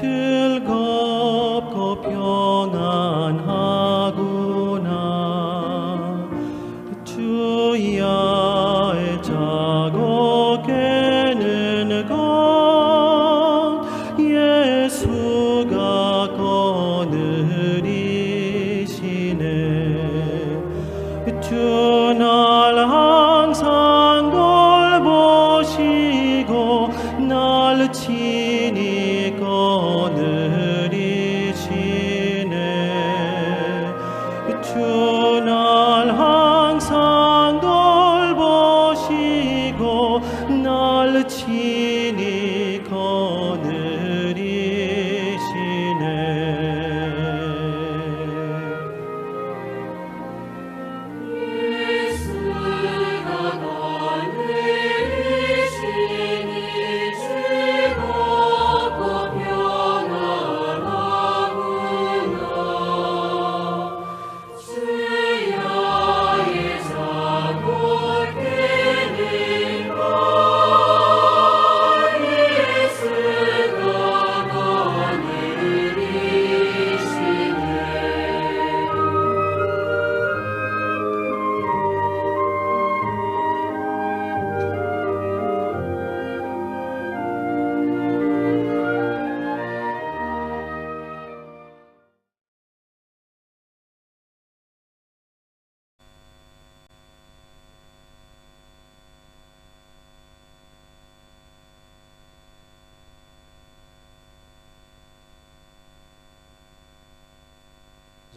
즐겁고 평안하구나. 주야의 자고 깨는 것 예수가 거느리시네. 주 날 항상 돌보시고 날 친히 거느리시네. 주 날 항상 돌보시고 날 친히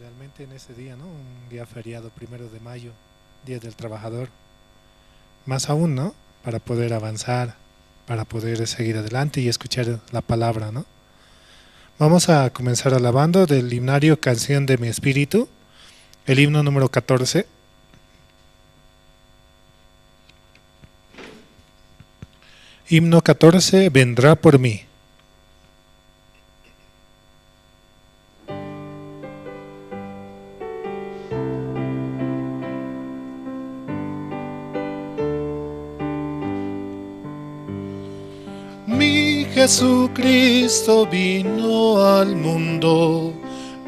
Realmente en ese día, ¿no? Un día feriado, 1 de mayo, Día del Trabajador. Más aún, ¿no? Para poder avanzar, para poder seguir adelante y escuchar la palabra, ¿no? Vamos a comenzar alabando del himnario Canción de mi Espíritu, el himno número 14. Himno 14, vendrá por mí. Mi Jesucristo vino al mundo,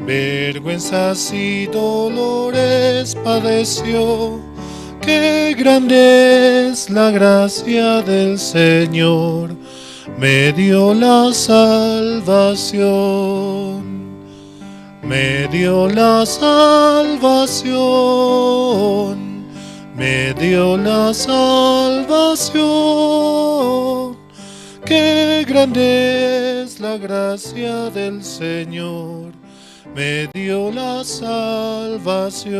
vergüenzas y dolores padeció. Qué grande es la gracia del Señor, me dio la salvación, me dio la salvación, me dio la salvación. Qué grande es la gracia del Señor, me dio la salvación.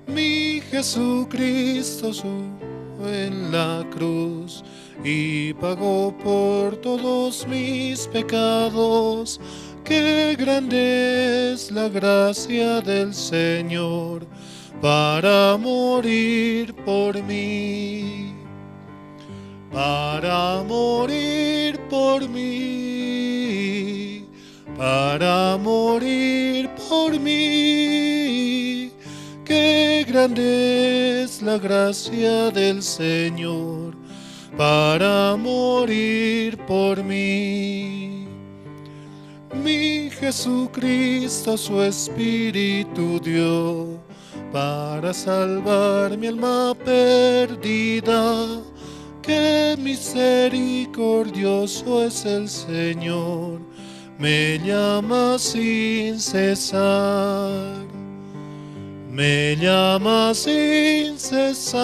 Mi Jesucristo subió en la cruz y pagó por todos mis pecados. Qué grande es la gracia del Señor para morir por mí. Para morir por mí, para morir por mí. Qué grande es la gracia del Señor para morir por mí. Mi Jesucristo su Espíritu dio para salvar mi alma perdida. Qué misericordioso es el Señor, me llama sin cesar, me llama sin cesar,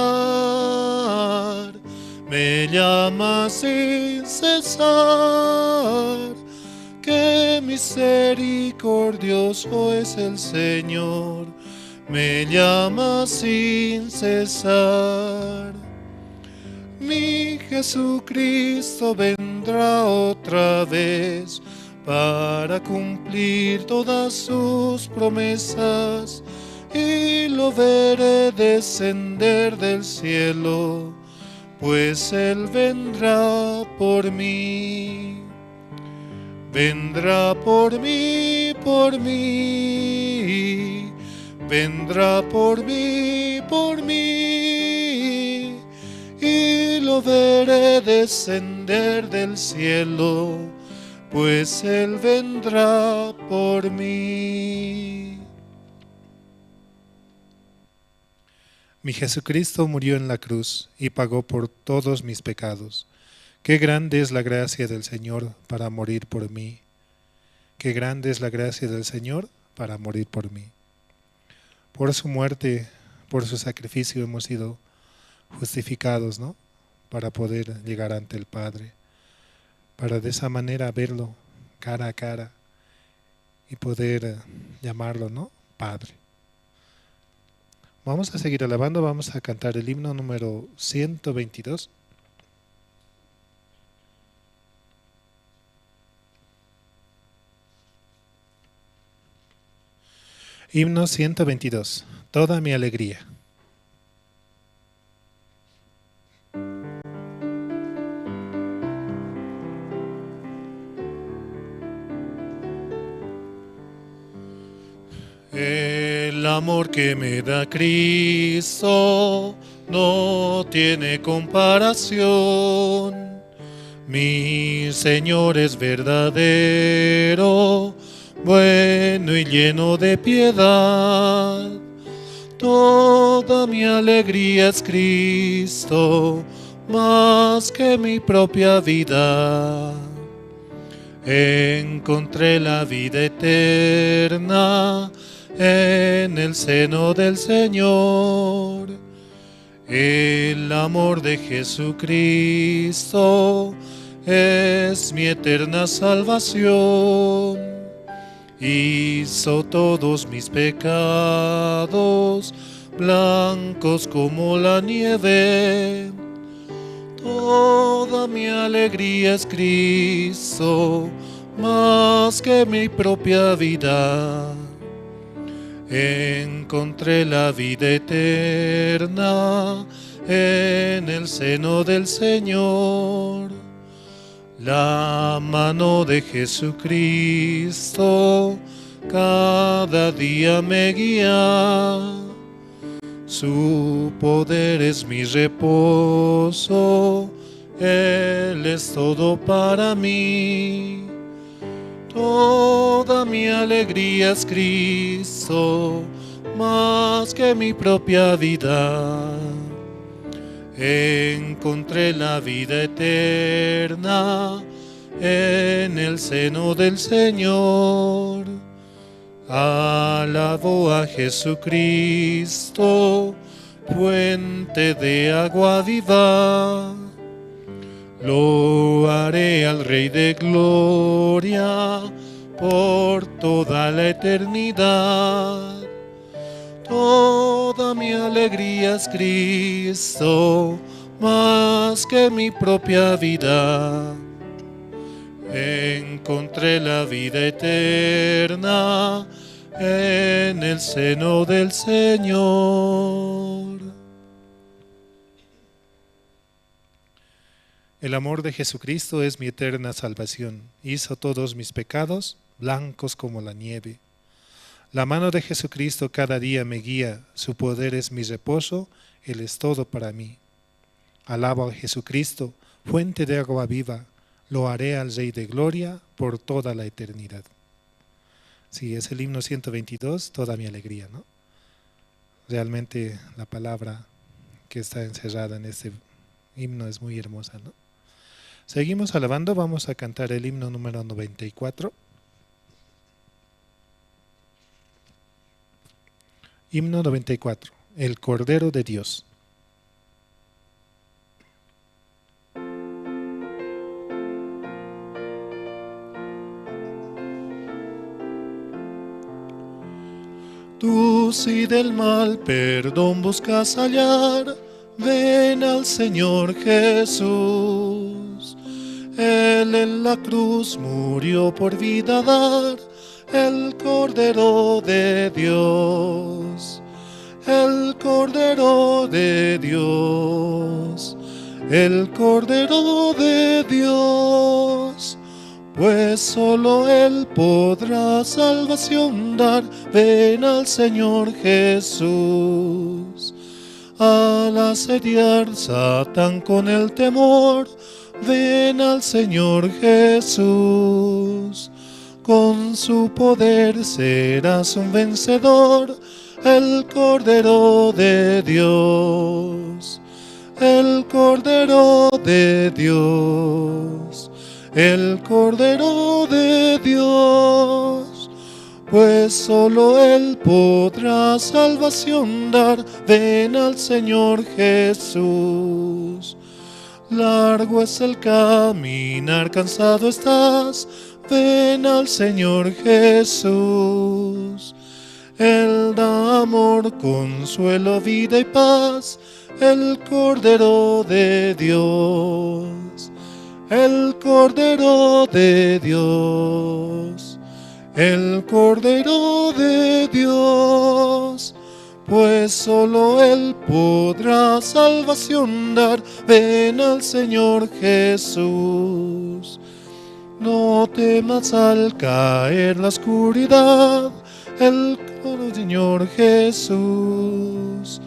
me llama sin cesar. Qué misericordioso es el Señor, me llama sin cesar. Mi Jesucristo vendrá otra vez para cumplir todas sus promesas y lo veré descender del cielo, pues Él vendrá por mí. Vendrá por mí, por mí, vendrá por mí, por mí. Y lo veré descender del cielo, pues Él vendrá por mí. Mi Jesucristo murió en la cruz y pagó por todos mis pecados. Qué grande es la gracia del Señor para morir por mí. Qué grande es la gracia del Señor para morir por mí. Por su muerte, por su sacrificio hemos sido justificados, ¿no? Para poder llegar ante el Padre, para de esa manera verlo cara a cara y poder llamarlo, ¿no? Padre. Vamos a seguir alabando, vamos a cantar el himno número 122. Himno 122, toda mi alegría. El amor que me da Cristo no tiene comparación. Mi Señor es verdadero, bueno y lleno de piedad. Toda mi alegría es Cristo, más que mi propia vida. Encontré la vida eterna en el seno del Señor. El amor de Jesucristo es mi eterna salvación. Hizo todos mis pecados blancos como la nieve. Toda mi alegría es Cristo, más que mi propia vida. Encontré la vida eterna en el seno del Señor. La mano de Jesucristo cada día me guía. Su poder es mi reposo, Él es todo para mí. Toda mi alegría es Cristo, más que mi propia vida. Encontré la vida eterna en el seno del Señor. Alabo a Jesucristo, fuente de agua viva. Lo haré al Rey de Gloria por toda la eternidad. Toda mi alegría es Cristo, más que mi propia vida. Encontré la vida eterna en el seno del Señor. El amor de Jesucristo es mi eterna salvación. Hizo todos mis pecados blancos como la nieve. La mano de Jesucristo cada día me guía. Su poder es mi reposo. Él es todo para mí. Alabo a Jesucristo, fuente de agua viva. Lo haré al Rey de Gloria por toda la eternidad. Sí, es el himno 122, toda mi alegría, ¿no? Realmente la palabra que está encerrada en este himno es muy hermosa, ¿no? Seguimos alabando, vamos a cantar el himno número 94. Himno 94, el Cordero de Dios. Tú si del mal perdón buscas hallar, ven al Señor Jesús. Él en la cruz murió por vida dar, el Cordero de Dios. El Cordero de Dios. El Cordero de Dios. Pues solo Él podrá salvación dar. Ven al Señor Jesús. Al asediar Satán con el temor, ven al Señor Jesús. Con su poder serás un vencedor, el Cordero de Dios, el Cordero de Dios, el Cordero de Dios. Pues solo Él podrá salvación dar, ven al Señor Jesús. Largo es el caminar, cansado estás, ven al Señor Jesús. Él da amor, consuelo, vida y paz, el Cordero de Dios, el Cordero de Dios, el Cordero de Dios. Pues solo Él podrá salvación dar, ven al Señor Jesús. No temas al caer la oscuridad, el Señor Jesús.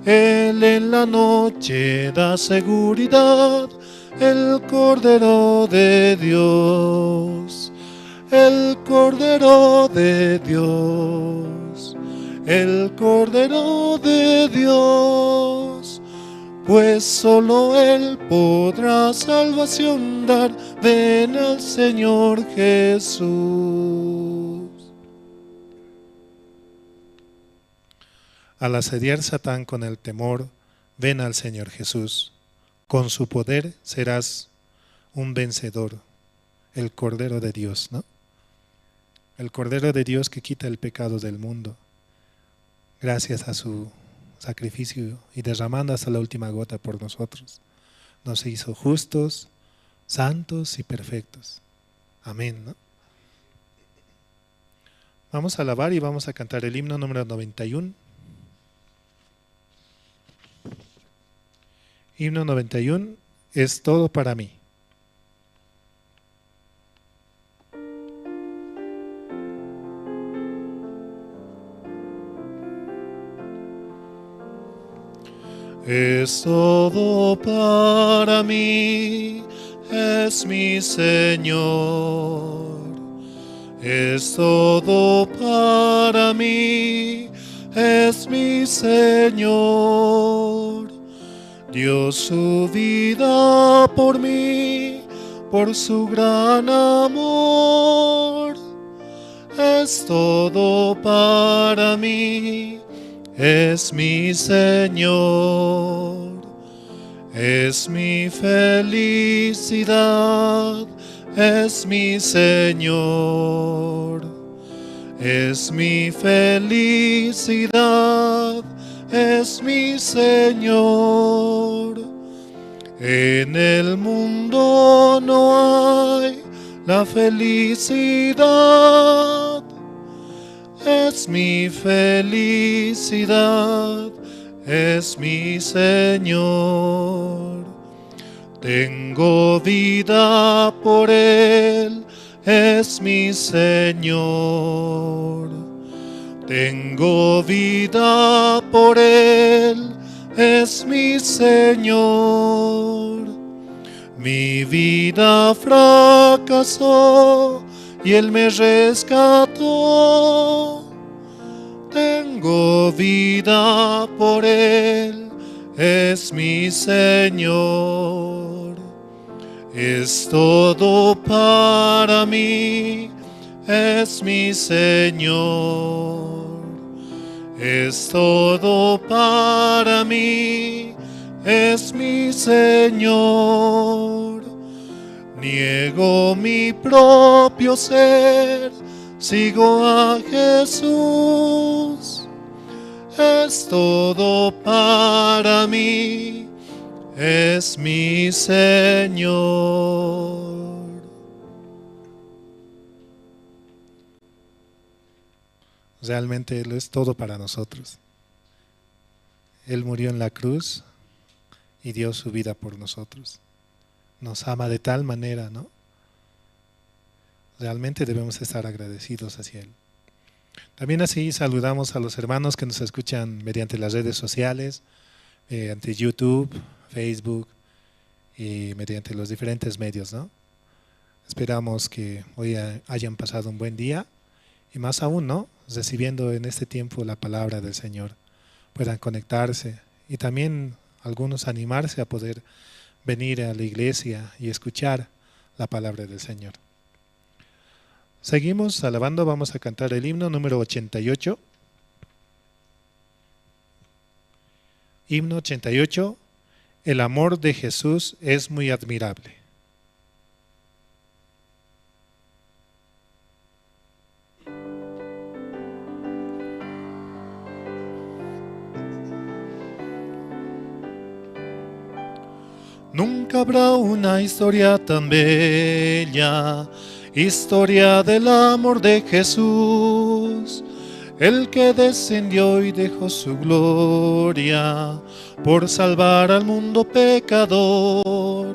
Él en la noche da seguridad, el Cordero de Dios, el Cordero de Dios, el Cordero de Dios. Pues solo Él podrá salvación dar, ven al Señor Jesús. Al asediar Satán con el temor, ven al Señor Jesús. Con su poder serás un vencedor, el Cordero de Dios, ¿no? El Cordero de Dios que quita el pecado del mundo, gracias a su sacrificio y derramando hasta la última gota por nosotros. Nos hizo justos, santos y perfectos. Amén, ¿no? Vamos a alabar y vamos a cantar el himno número 91. Himno 91, es todo para mí. Es todo para mí, es mi Señor. Es todo para mí, es mi Señor. Dio su vida por mí, por su gran amor. Es todo para mí, es mi Señor. Es mi felicidad, es mi Señor. Es mi felicidad, es mi Señor. En el mundo no hay la felicidad, es mi felicidad, es mi Señor. Tengo vida por Él, es mi Señor. Tengo vida por Él, es mi Señor. Mi vida fracasó y Él me rescató. Tengo vida por Él, es mi Señor. Es todo para mí, es mi Señor. Es todo para mí, es mi Señor. Niego mi propio ser, sigo a Jesús. Es todo para mí, es mi Señor. Realmente Él es todo para nosotros. Él murió en la cruz y dio su vida por nosotros. Nos ama de tal manera, ¿no? Realmente debemos estar agradecidos hacia Él. También así saludamos a los hermanos que nos escuchan mediante las redes sociales, mediante YouTube, Facebook y mediante los diferentes medios, ¿no? Esperamos que hoy hayan pasado un buen día y más aún, ¿no? Recibiendo en este tiempo la palabra del Señor, puedan conectarse y también algunos animarse a poder venir a la iglesia y escuchar la palabra del Señor. Seguimos alabando, vamos a cantar el himno número 88. Himno 88, el amor de Jesús es muy admirable. Nunca habrá una historia tan bella, historia del amor de Jesús, el que descendió y dejó su gloria por salvar al mundo pecador.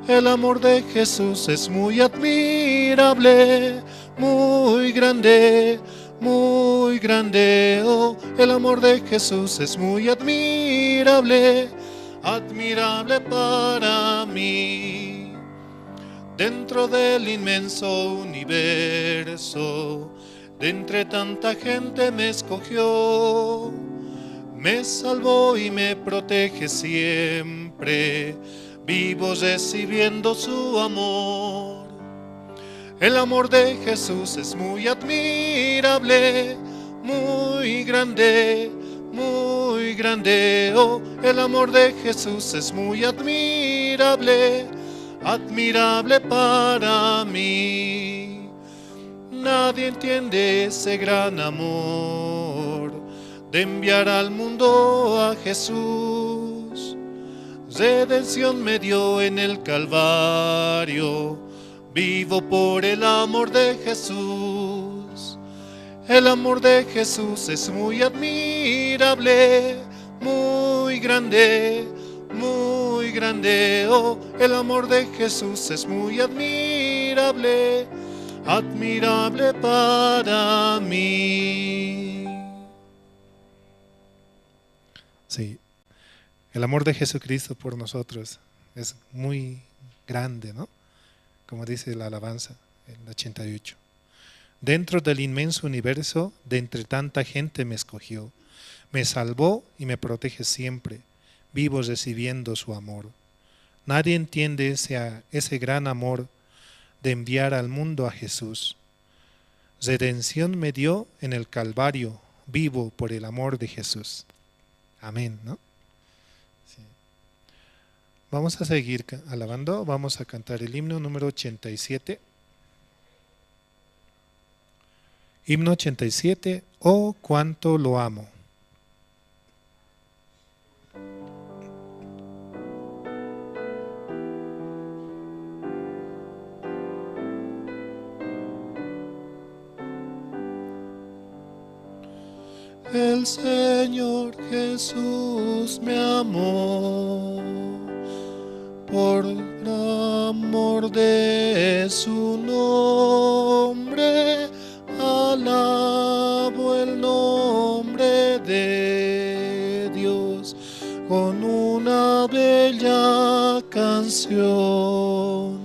El amor de Jesús es muy admirable, muy grande, muy grande. Oh, el amor de Jesús es muy admirable, admirable para mí. Dentro del inmenso universo, de entre tanta gente me escogió, me salvó y me protege siempre, vivo recibiendo su amor. El amor de Jesús es muy admirable, muy grande, muy grande. Oh, el amor de Jesús es muy admirable, admirable para mí. Nadie entiende ese gran amor de enviar al mundo a Jesús. Redención me dio en el Calvario, vivo por el amor de Jesús. El amor de Jesús es muy admirable, muy grande, muy grande. Oh, el amor de Jesús es muy admirable, admirable para mí. Sí, el amor de Jesucristo por nosotros es muy grande, ¿no? Como dice la alabanza, el 88. Dentro del inmenso universo, de entre tanta gente me escogió, me salvó y me protege siempre, vivo recibiendo su amor. Nadie entiende ese gran amor de enviar al mundo a Jesús. Redención me dio en el Calvario, vivo por el amor de Jesús. Amén, ¿no? Sí. Vamos a seguir alabando, vamos a cantar el himno número 87. Himno 87, oh cuánto lo amo. El Señor Jesús me amó, por el amor de su nombre, alabo el nombre de Dios con una bella canción.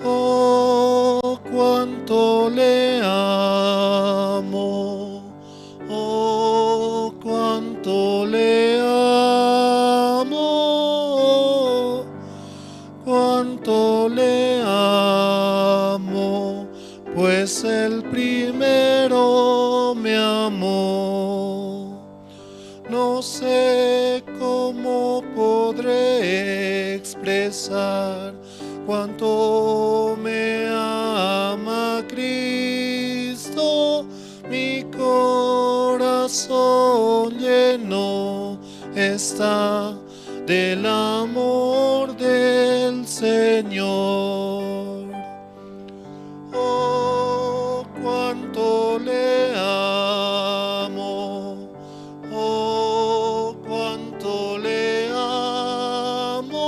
Oh, cuánto le amo. Oh, cuánto le amo, cuánto le amo, pues el primero me amó. No sé cómo podré expresar cuánto me ama Cristo. Mi corazón lleno está del amor del Señor. Oh, cuánto le amo. Oh, cuánto le amo.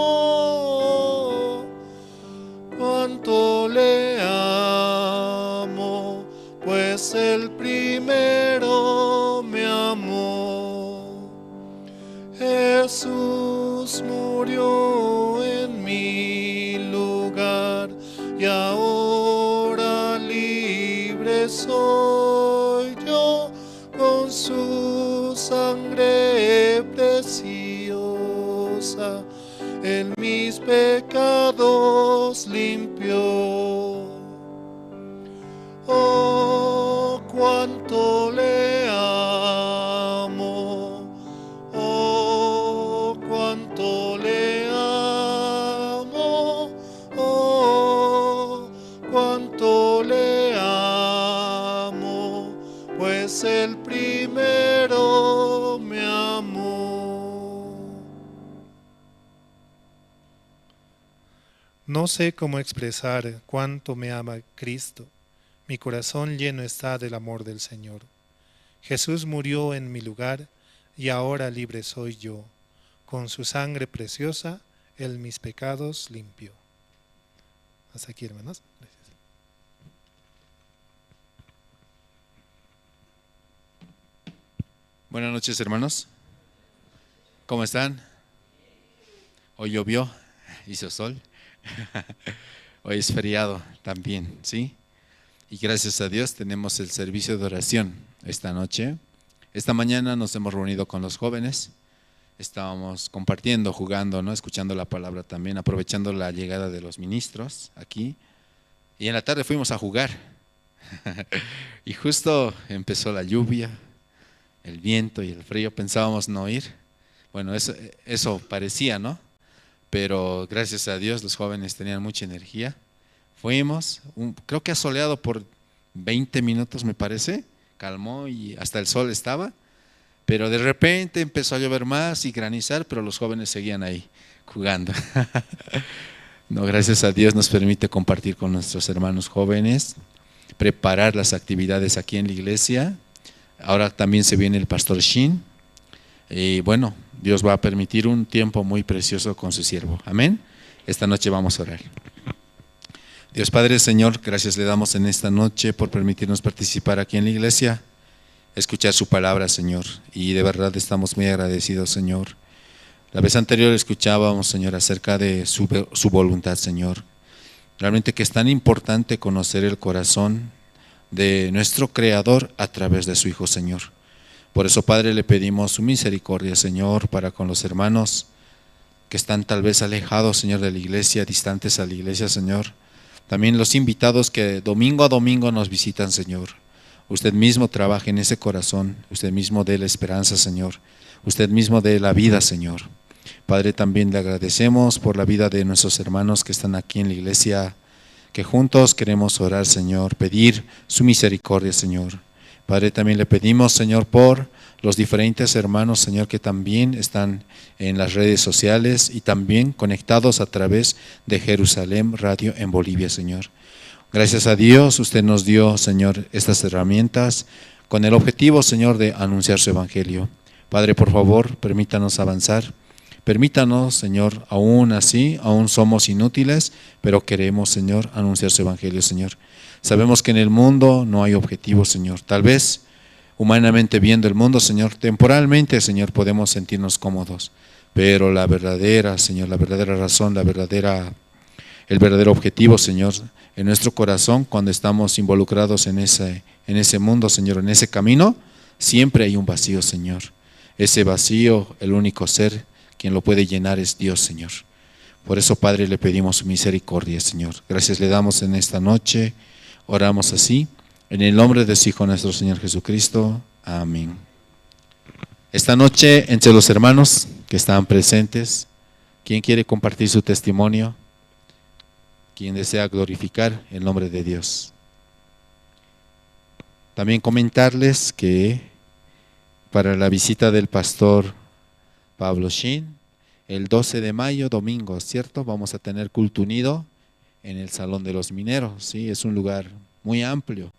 Cuánto le amo, pues el primero me amó. Jesús murió ahora libre soy yo, con su sangre preciosa, en mis pecados limpió. Oh, cuánto le amo, oh, cuánto le amo, oh, cuánto le amo, pues el primero me amó. No sé cómo expresar cuánto me ama Cristo. Mi corazón lleno está del amor del Señor. Jesús murió en mi lugar y ahora libre soy yo. Con su sangre preciosa, Él mis pecados limpió. Hasta aquí, hermanos. Gracias. Buenas noches, hermanos. ¿Cómo están? Hoy llovió, hizo sol. Hoy es feriado también, ¿sí? Y gracias a Dios tenemos el servicio de oración esta noche. Esta mañana nos hemos reunido con los jóvenes. Estábamos compartiendo, jugando, ¿no? Escuchando la palabra también, aprovechando la llegada de los ministros aquí. Y en la tarde fuimos a jugar. Y justo empezó la lluvia, el viento y el frío. Pensábamos no ir. Bueno, eso parecía, ¿no? Pero gracias a Dios los jóvenes tenían mucha energía. Fuimos, creo que asoleado por 20 minutos me parece, calmó y hasta el sol estaba, pero de repente empezó a llover más y granizar, pero los jóvenes seguían ahí jugando. No, gracias a Dios nos permite compartir con nuestros hermanos jóvenes, preparar las actividades aquí en la iglesia. Ahora también se viene el pastor Shin y bueno, Dios va a permitir un tiempo muy precioso con su siervo. Amén. Esta noche vamos a orar. Dios Padre, Señor, gracias le damos en esta noche por permitirnos participar aquí en la iglesia, escuchar su palabra, Señor, y de verdad estamos muy agradecidos, Señor. La vez anterior escuchábamos, Señor, acerca de su voluntad, Señor. Realmente que es tan importante conocer el corazón de nuestro Creador a través de su Hijo, Señor. Por eso, Padre, le pedimos su misericordia, Señor, para con los hermanos que están tal vez alejados, Señor, de la iglesia, distantes a la iglesia, Señor. También los invitados que domingo a domingo nos visitan, Señor. Usted mismo trabaje en ese corazón, usted mismo dé la esperanza, Señor. Usted mismo dé la vida, Señor. Padre, también le agradecemos por la vida de nuestros hermanos que están aquí en la iglesia, que juntos queremos orar, Señor, pedir su misericordia, Señor. Padre, también le pedimos, Señor, por los diferentes hermanos, Señor, que también están en las redes sociales y también conectados a través de Jerusalén Radio en Bolivia, Señor. Gracias a Dios, usted nos dio, Señor, estas herramientas con el objetivo, Señor, de anunciar su evangelio. Padre, por favor, permítanos avanzar. Permítanos, Señor, aún así, aún somos inútiles, pero queremos, Señor, anunciar su evangelio, Señor. Sabemos que en el mundo no hay objetivos, Señor. Tal vez humanamente viendo el mundo, Señor, temporalmente, Señor, podemos sentirnos cómodos, pero la verdadera, Señor, la verdadera razón, el verdadero objetivo, Señor, en nuestro corazón, cuando estamos involucrados en ese mundo, Señor, en ese camino, siempre hay un vacío, Señor. Ese vacío, el único ser quien lo puede llenar es Dios, Señor. Por eso, Padre, le pedimos su misericordia, Señor. Gracias le damos en esta noche, oramos así. En el nombre de su Hijo nuestro Señor Jesucristo. Amén. Esta noche, entre los hermanos que están presentes, ¿quién quiere compartir su testimonio? ¿Quién desea glorificar el nombre de Dios? También comentarles que para la visita del pastor Pablo Shin, el 12 de mayo, domingo, ¿cierto? Vamos a tener culto unido en el Salón de los Mineros, ¿sí? Es un lugar muy amplio.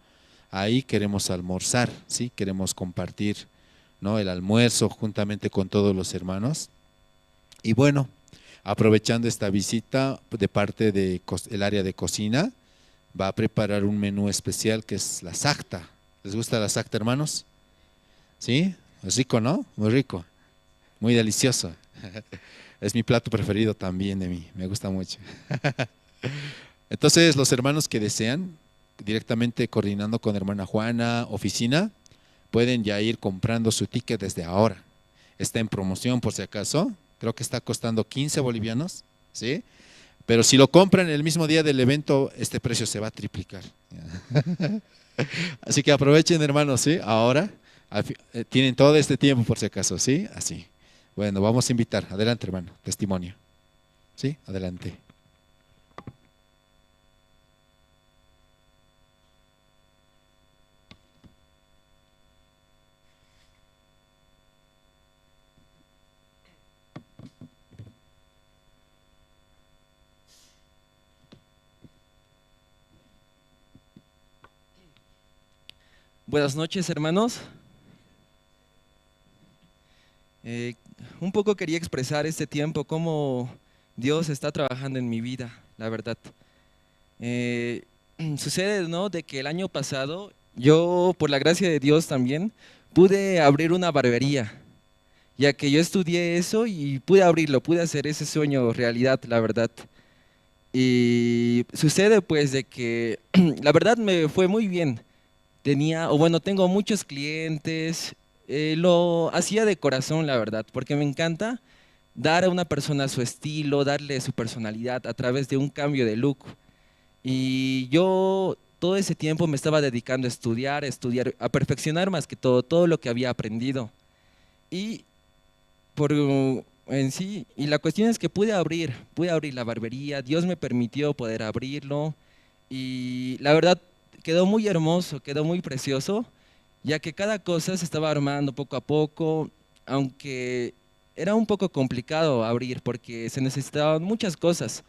Ahí queremos almorzar, ¿sí? Queremos compartir, ¿no?, el almuerzo juntamente con todos los hermanos. Y bueno, aprovechando esta visita de parte del área de cocina, va a preparar un menú especial que es la sakta. ¿Les gusta la sakta, hermanos? ¿Sí? Es rico, ¿no? Muy rico, muy delicioso. Es mi plato preferido también de mí, me gusta mucho. Entonces, los hermanos que desean, directamente coordinando con hermana Juana, oficina, pueden ya ir comprando su ticket desde ahora. Está en promoción por si acaso, creo que está costando 15 bolivianos, ¿sí? Pero si lo compran el mismo día del evento, este precio se va a triplicar. Así que aprovechen, hermanos, ¿sí? Ahora tienen todo este tiempo por si acaso, ¿sí? Así. Bueno, vamos a invitar. Adelante, hermano, testimonio. ¿Sí? Adelante. Buenas noches, hermanos. Un poco quería expresar este tiempo, cómo Dios está trabajando en mi vida, la verdad. Sucede, ¿no?, de que el año pasado yo, por la gracia de Dios también, pude abrir una barbería, ya que yo estudié eso y pude abrirlo, pude hacer ese sueño realidad, la verdad. Y sucede pues de que la verdad me fue muy bien. Tengo muchos clientes, lo hacía de corazón, la verdad, porque me encanta dar a una persona su estilo, darle su personalidad a través de un cambio de look. Y yo todo ese tiempo me estaba dedicando a estudiar, a perfeccionar más que todo lo que había aprendido. Y en sí, y la cuestión es que pude abrir la barbería, Dios me permitió poder abrirlo y la verdad quedó muy hermoso, quedó muy precioso, ya que cada cosa se estaba armando poco a poco, aunque era un poco complicado abrir porque se necesitaban muchas cosas,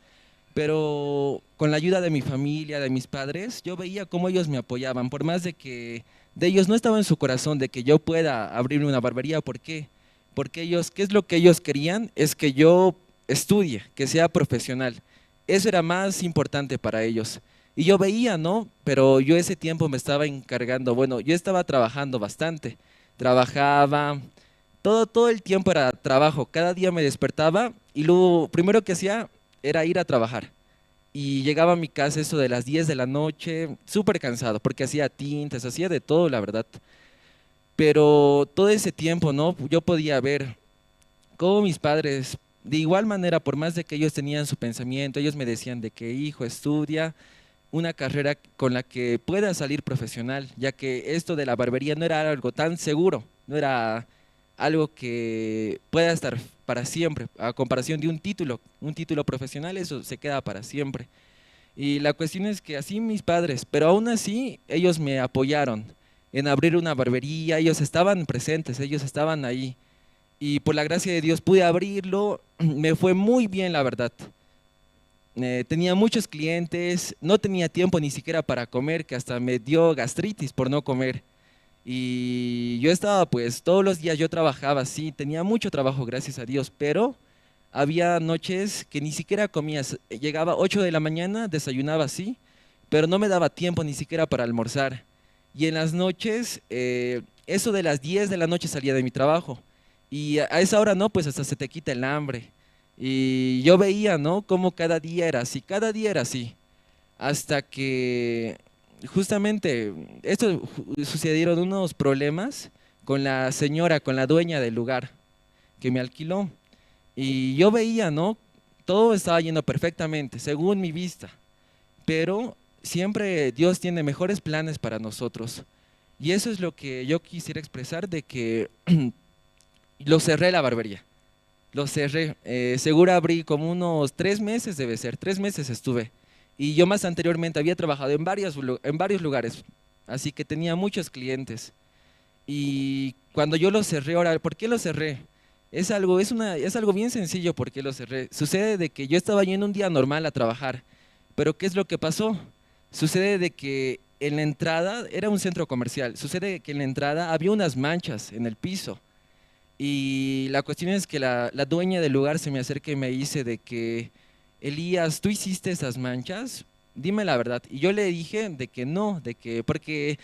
pero con la ayuda de mi familia, de mis padres, yo veía cómo ellos me apoyaban, por más de que de ellos no estaba en su corazón de que yo pueda abrir una barbería. ¿Por qué? Porque ellos, ¿qué es lo que ellos querían? Es que yo estudie, que sea profesional. Eso era más importante para ellos. Y yo veía, ¿no? Pero yo ese tiempo me estaba encargando, bueno, yo estaba trabajando bastante. Trabajaba, todo el tiempo era trabajo. Cada día me despertaba y lo primero que hacía era ir a trabajar. Y llegaba a mi casa eso de las 10 de la noche, súper cansado, porque hacía tintas, hacía de todo, la verdad. Pero todo ese tiempo, ¿no? Yo podía ver cómo mis padres, de igual manera, por más de que ellos tenían su pensamiento, ellos me decían de que, hijo, estudia una carrera con la que puedas salir profesional, ya que esto de la barbería no era algo tan seguro, no era algo que pueda estar para siempre, a comparación de un título profesional, eso se queda para siempre. Y la cuestión es que así mis padres, pero aún así ellos me apoyaron en abrir una barbería, ellos estaban presentes, ellos estaban ahí. Y por la gracia de Dios pude abrirlo, me fue muy bien, la verdad. Tenía muchos clientes, no tenía tiempo ni siquiera para comer, que hasta me dio gastritis por no comer. Y yo estaba pues todos los días, yo trabajaba así, tenía mucho trabajo, gracias a Dios, pero había noches que ni siquiera comía, llegaba 8 de la mañana, desayunaba así, pero no me daba tiempo ni siquiera para almorzar. Y en las noches, eso de las 10 de la noche salía de mi trabajo. Y a esa hora no, pues hasta se te quita el hambre. Y yo veía, ¿no?, cómo cada día era así, cada día era así. Hasta que justamente sucedieron unos problemas con la señora, con la dueña del lugar que me alquiló. Y yo veía, ¿no?, todo estaba yendo perfectamente, según mi vista. Pero siempre Dios tiene mejores planes para nosotros. Y eso es lo que yo quisiera expresar, de que lo cerré la barbería. Lo cerré. Seguro abrí como unos 3 meses, debe ser. 3 meses estuve. Y yo más anteriormente había trabajado en varios lugares. Así que tenía muchos clientes. Y cuando yo lo cerré, ahora, ¿por qué lo cerré? Es algo bien sencillo por qué lo cerré. Sucede de que yo estaba yendo un día normal a trabajar. Pero ¿qué es lo que pasó? Sucede de que en la entrada, era un centro comercial, sucede que en la entrada había unas manchas en el piso. Y la cuestión es que la dueña del lugar se me acerca y me dice de que, Elías, ¿tú hiciste esas manchas? Dime la verdad. Y yo le dije de que no, porque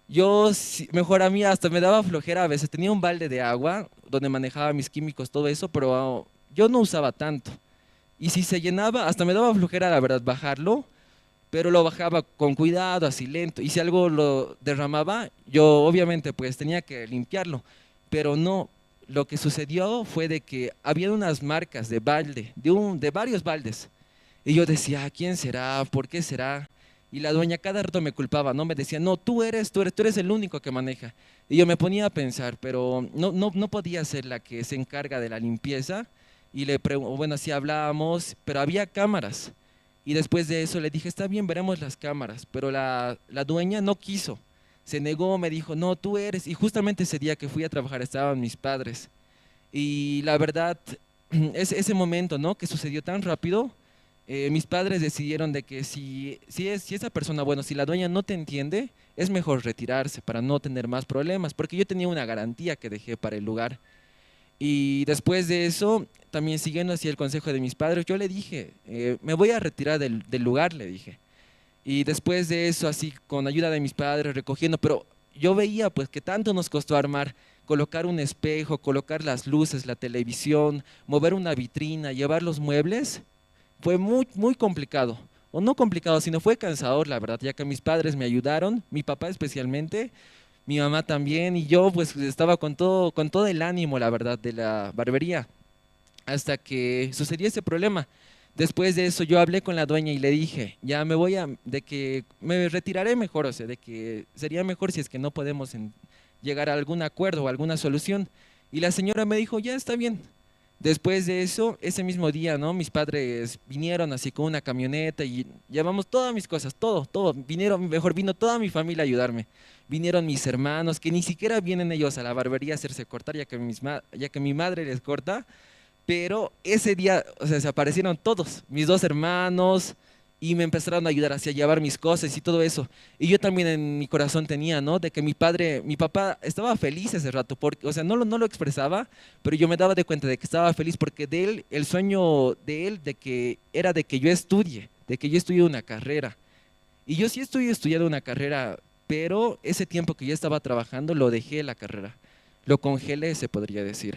yo, mejor a mí hasta me daba flojera a veces, tenía un balde de agua donde manejaba mis químicos, todo eso, pero yo no usaba tanto. Y si se llenaba, hasta me daba flojera, la verdad, bajarlo, pero lo bajaba con cuidado, así lento, y si algo lo derramaba, yo obviamente pues tenía que limpiarlo, pero no, lo que sucedió fue de que había unas marcas de balde, de varios baldes, y yo decía, "¿A quién será? ¿Por qué será?". Y la dueña cada rato me culpaba, ¿no? Me decía, no, tú eres el único que maneja. Y yo me ponía a pensar, pero no podía ser la que se encarga de la limpieza. Y bueno, así hablábamos, pero había cámaras. Y después de eso le dije, está bien, veremos las cámaras. Pero la dueña no quiso, se negó, me dijo, no, tú eres. Y justamente ese día que fui a trabajar estaban mis padres. Y la verdad, ese momento, ¿no? Que sucedió tan rápido, mis padres decidieron de que si esa persona, bueno, si la dueña no te entiende, es mejor retirarse para no tener más problemas, porque yo tenía una garantía que dejé para el lugar. Y después de eso, también siguiendo así el consejo de mis padres, yo le dije, me voy a retirar del lugar, le dije. Y después de eso, así con ayuda de mis padres, recogiendo, pero yo veía pues que tanto nos costó armar, colocar un espejo, colocar las luces, la televisión, mover una vitrina, llevar los muebles, fue muy complicado. O no complicado, sino fue cansador, la verdad, ya que mis padres me ayudaron, mi papá especialmente, mi mamá también, y yo pues estaba con todo el ánimo, la verdad, de la barbería, hasta que sucedió ese problema. Después de eso yo hablé con la dueña y le dije, ya de que me retiraré mejor, o sea, de que sería mejor si es que no podemos llegar a algún acuerdo o alguna solución. Y la señora me dijo, ya está bien. Después de eso, ese mismo día, ¿no? Mis padres vinieron así con una camioneta y llevamos todas mis cosas, todo. Vino toda mi familia a ayudarme. Vinieron mis hermanos, que ni siquiera vienen ellos a la barbería a hacerse cortar, ya que mi madre les corta. Pero ese día, o sea, se aparecieron todos, mis dos hermanos, y me empezaron a ayudar así a llevar mis cosas y todo eso. Y yo también en mi corazón tenía, ¿no? De que mi papá estaba feliz ese rato, porque, o sea, no lo expresaba, pero yo me daba de cuenta de que estaba feliz porque de él, el sueño de él era de que yo estudie, de que yo estudie una carrera. Y yo sí estoy estudiando una carrera, pero ese tiempo que yo estaba trabajando lo dejé la carrera, lo congelé, se podría decir.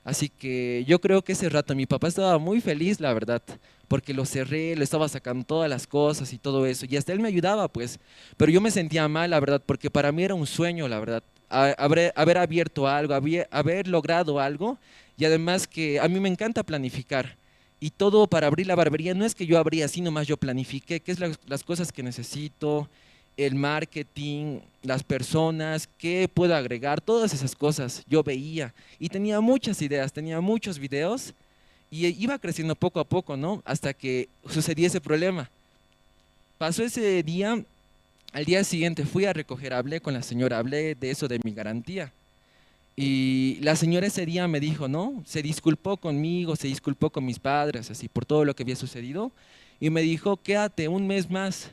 Así que yo creo que ese rato mi papá estaba muy feliz, la verdad, porque lo cerré, le estaba sacando todas las cosas y todo eso, y hasta él me ayudaba, pues, pero yo me sentía mal, la verdad, porque para mí era un sueño, la verdad, haber abierto algo, haber logrado algo, y además que a mí me encanta planificar, y todo para abrir la barbería, no es que yo abría así, nomás yo planifiqué, qué es las cosas que necesito, el marketing, las personas, qué puedo agregar, todas esas cosas yo veía y tenía muchas ideas, tenía muchos videos y iba creciendo poco a poco, ¿no? Hasta que sucedió ese problema. Pasó ese día, al día siguiente fui a recoger, hablé con la señora, hablé de eso de mi garantía. Y la señora ese día me dijo, ¿no? Se disculpó conmigo, se disculpó con mis padres, así, por todo lo que había sucedido. Y me dijo, quédate un mes más.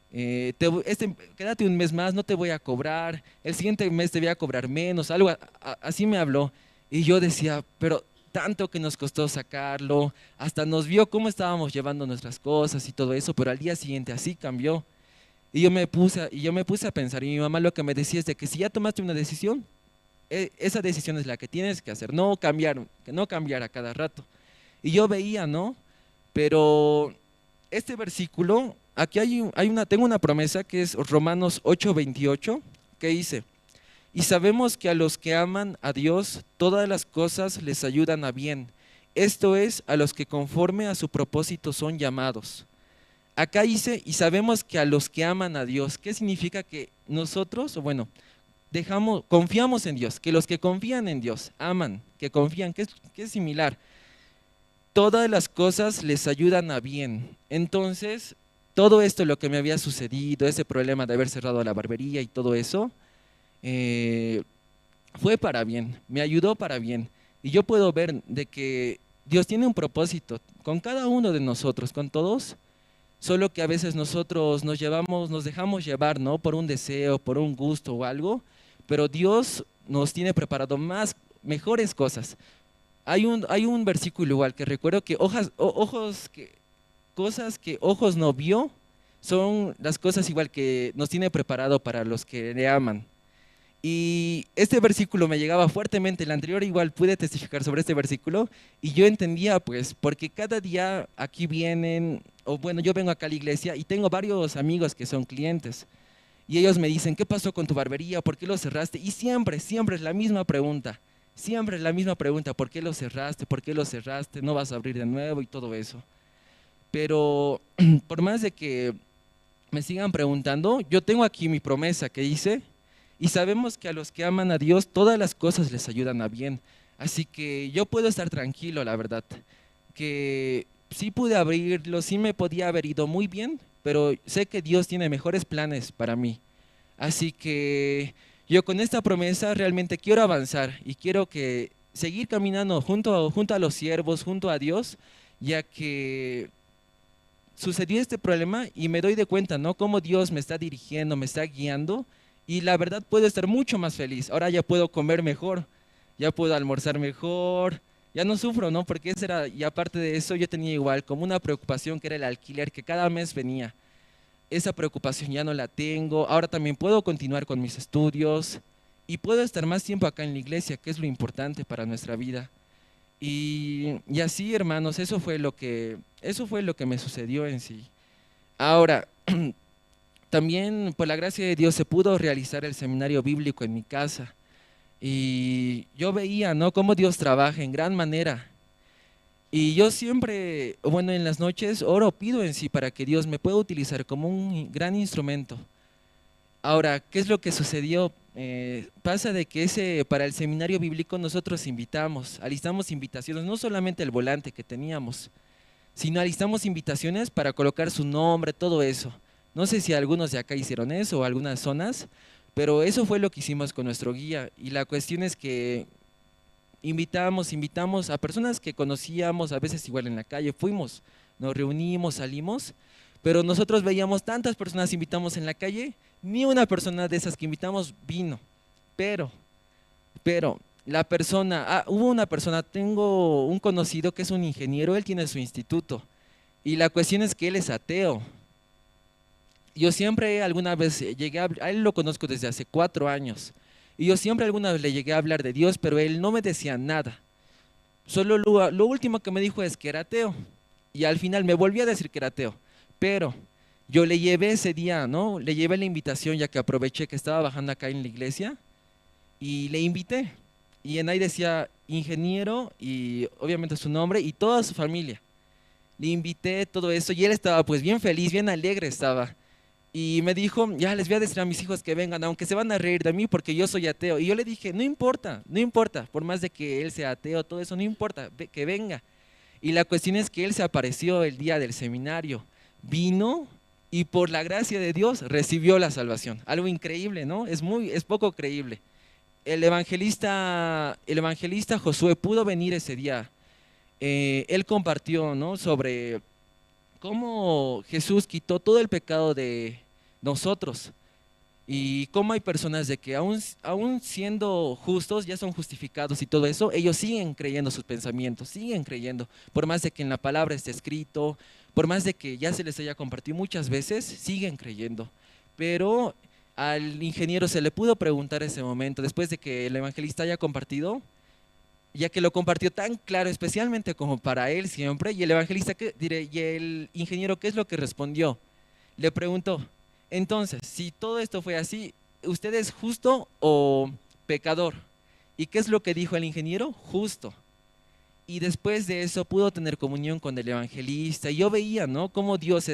Quédate un mes más, no te voy a cobrar, el siguiente mes te voy a cobrar menos, algo así me habló. Y yo decía, pero tanto que nos costó sacarlo, hasta nos vio cómo estábamos llevando nuestras cosas y todo eso, pero al día siguiente así cambió. Y yo me puse a pensar, y mi mamá lo que me decía es de que si ya tomaste una decisión, esa decisión es la que tienes que hacer, que no cambiar a cada rato. Y yo veía, ¿no? Pero este versículo, aquí tengo una promesa que es Romanos 8:28, que dice, y sabemos que a los que aman a Dios, todas las cosas les ayudan a bien. Esto es, a los que conforme a su propósito son llamados. Acá dice, y sabemos que a los que aman a Dios, ¿qué significa? Que nosotros, bueno, confiamos en Dios, que los que confían en Dios, aman, que confían, que es similar. Todas las cosas les ayudan a bien. Entonces, todo esto, lo que me había sucedido, ese problema de haber cerrado la barbería y todo eso, fue para bien, me ayudó para bien. Y yo puedo ver de que Dios tiene un propósito con cada uno de nosotros, con todos, solo que a veces nosotros nos dejamos llevar, ¿no? Por un deseo, por un gusto o algo, pero Dios nos tiene preparado mejores cosas. Hay un versículo igual que recuerdo que cosas que ojos no vio son las cosas igual que nos tiene preparado para los que le aman. Y este versículo me llegaba fuertemente, el anterior igual pude testificar sobre este versículo y yo entendía pues, porque cada día aquí vienen, o bueno, yo vengo acá a la iglesia y tengo varios amigos que son clientes y ellos me dicen, ¿qué pasó con tu barbería? ¿Por qué lo cerraste? Y siempre, siempre es la misma pregunta, siempre es la misma pregunta, ¿por qué lo cerraste? ¿Por qué lo cerraste? ¿No vas a abrir de nuevo? Y todo eso. Pero por más de que me sigan preguntando, yo tengo aquí mi promesa que hice y sabemos que a los que aman a Dios todas las cosas les ayudan a bien. Así que yo puedo estar tranquilo, la verdad, que sí pude abrirlo, sí me podía haber ido muy bien, pero sé que Dios tiene mejores planes para mí. Así que yo con esta promesa realmente quiero avanzar y quiero que seguir caminando junto a los siervos, junto a Dios, ya que sucedió este problema y me doy de cuenta, ¿no? Cómo Dios me está dirigiendo, me está guiando y la verdad puedo estar mucho más feliz. Ahora ya puedo comer mejor, ya puedo almorzar mejor, ya no sufro, ¿no? Porque esa era, y aparte de eso yo tenía igual como una preocupación que era el alquiler que cada mes venía. Esa preocupación ya no la tengo. Ahora también puedo continuar con mis estudios y puedo estar más tiempo acá en la iglesia, que es lo importante para nuestra vida. Y así, hermanos, eso fue lo que me sucedió en sí. Ahora, también por la gracia de Dios se pudo realizar el seminario bíblico en mi casa. Y yo veía, ¿no?, cómo Dios trabaja en gran manera. Y yo siempre, bueno, en las noches oro, pido en sí para que Dios me pueda utilizar como un gran instrumento. Ahora, ¿qué es lo que sucedió? Pasa de que para el seminario bíblico nosotros alistamos invitaciones, no solamente el volante que teníamos, sino alistamos invitaciones para colocar su nombre, todo eso. No sé si algunos de acá hicieron eso o algunas zonas, pero eso fue lo que hicimos con nuestro guía. Y la cuestión es que invitamos a personas que conocíamos, a veces igual en la calle, nos reunimos, salimos, pero nosotros veíamos tantas personas invitamos en la calle, ni una persona de esas que invitamos vino. Pero la persona, hubo una persona, tengo un conocido que es un ingeniero, él tiene su instituto, y la cuestión es que él es ateo. Yo siempre alguna vez a él lo conozco desde hace 4 años, y yo siempre alguna vez le llegué a hablar de Dios, pero él no me decía nada. Solo lo último que me dijo es que era ateo, y al final me volvió a decir que era ateo, pero yo le llevé ese día, ¿no? Le llevé la invitación ya que aproveché que estaba bajando acá en la iglesia, y le invité, y en ahí decía ingeniero, y obviamente su nombre, y toda su familia. Le invité todo eso, y él estaba pues bien feliz, bien alegre estaba. Y me dijo, ya les voy a decir a mis hijos que vengan, aunque se van a reír de mí porque yo soy ateo. Y yo le dije, no importa, no importa, por más de que él sea ateo, todo eso, no importa, que venga. Y la cuestión es que él se apareció el día del seminario, vino y por la gracia de Dios recibió la salvación. Algo increíble, ¿no? Es poco creíble. El evangelista Josué pudo venir ese día. Él compartió, ¿no?, sobre cómo Jesús quitó todo el pecado de nosotros y cómo hay personas de que aún siendo justos, ya son justificados y todo eso, ellos siguen creyendo sus pensamientos, siguen creyendo, por más de que en la palabra esté escrito, por más de que ya se les haya compartido muchas veces, siguen creyendo. Pero al ingeniero se le pudo preguntar ese momento, después de que el evangelista haya compartido, ya que lo compartió tan claro, especialmente como para él siempre, y el evangelista, y el ingeniero, ¿qué es lo que respondió? Le preguntó, entonces, si todo esto fue así, ¿usted es justo o pecador? ¿Y qué es lo que dijo el ingeniero? Justo. Y después de eso pudo tener comunión con el evangelista, y yo veía, ¿no?, cómo Dios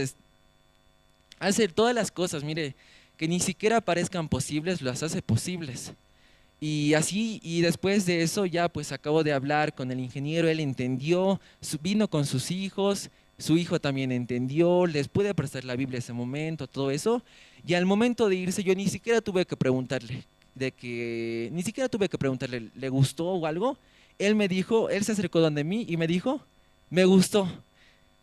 hace todas las cosas, mire, que ni siquiera parezcan posibles, las hace posibles. Y así, y después de eso ya pues acabo de hablar con el ingeniero, él entendió, vino con sus hijos, su hijo también entendió, les pude prestar la Biblia ese momento, todo eso. Y al momento de irse yo ni siquiera tuve que preguntarle, ¿le gustó o algo? Él se acercó donde mí y me dijo, me gustó,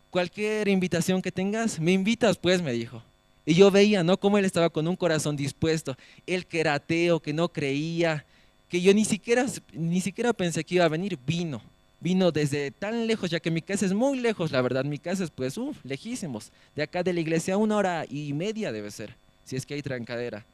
cualquier invitación que tengas, me invitas pues, me dijo. Y yo veía, ¿no?, cómo él estaba con un corazón dispuesto, él que era ateo, que no creía, que yo ni siquiera pensé que iba a venir, vino desde tan lejos, ya que mi casa es muy lejos, la verdad, mi casa es pues, lejísimos, de acá de la iglesia 1 hora y media debe ser, si es que hay trancadera.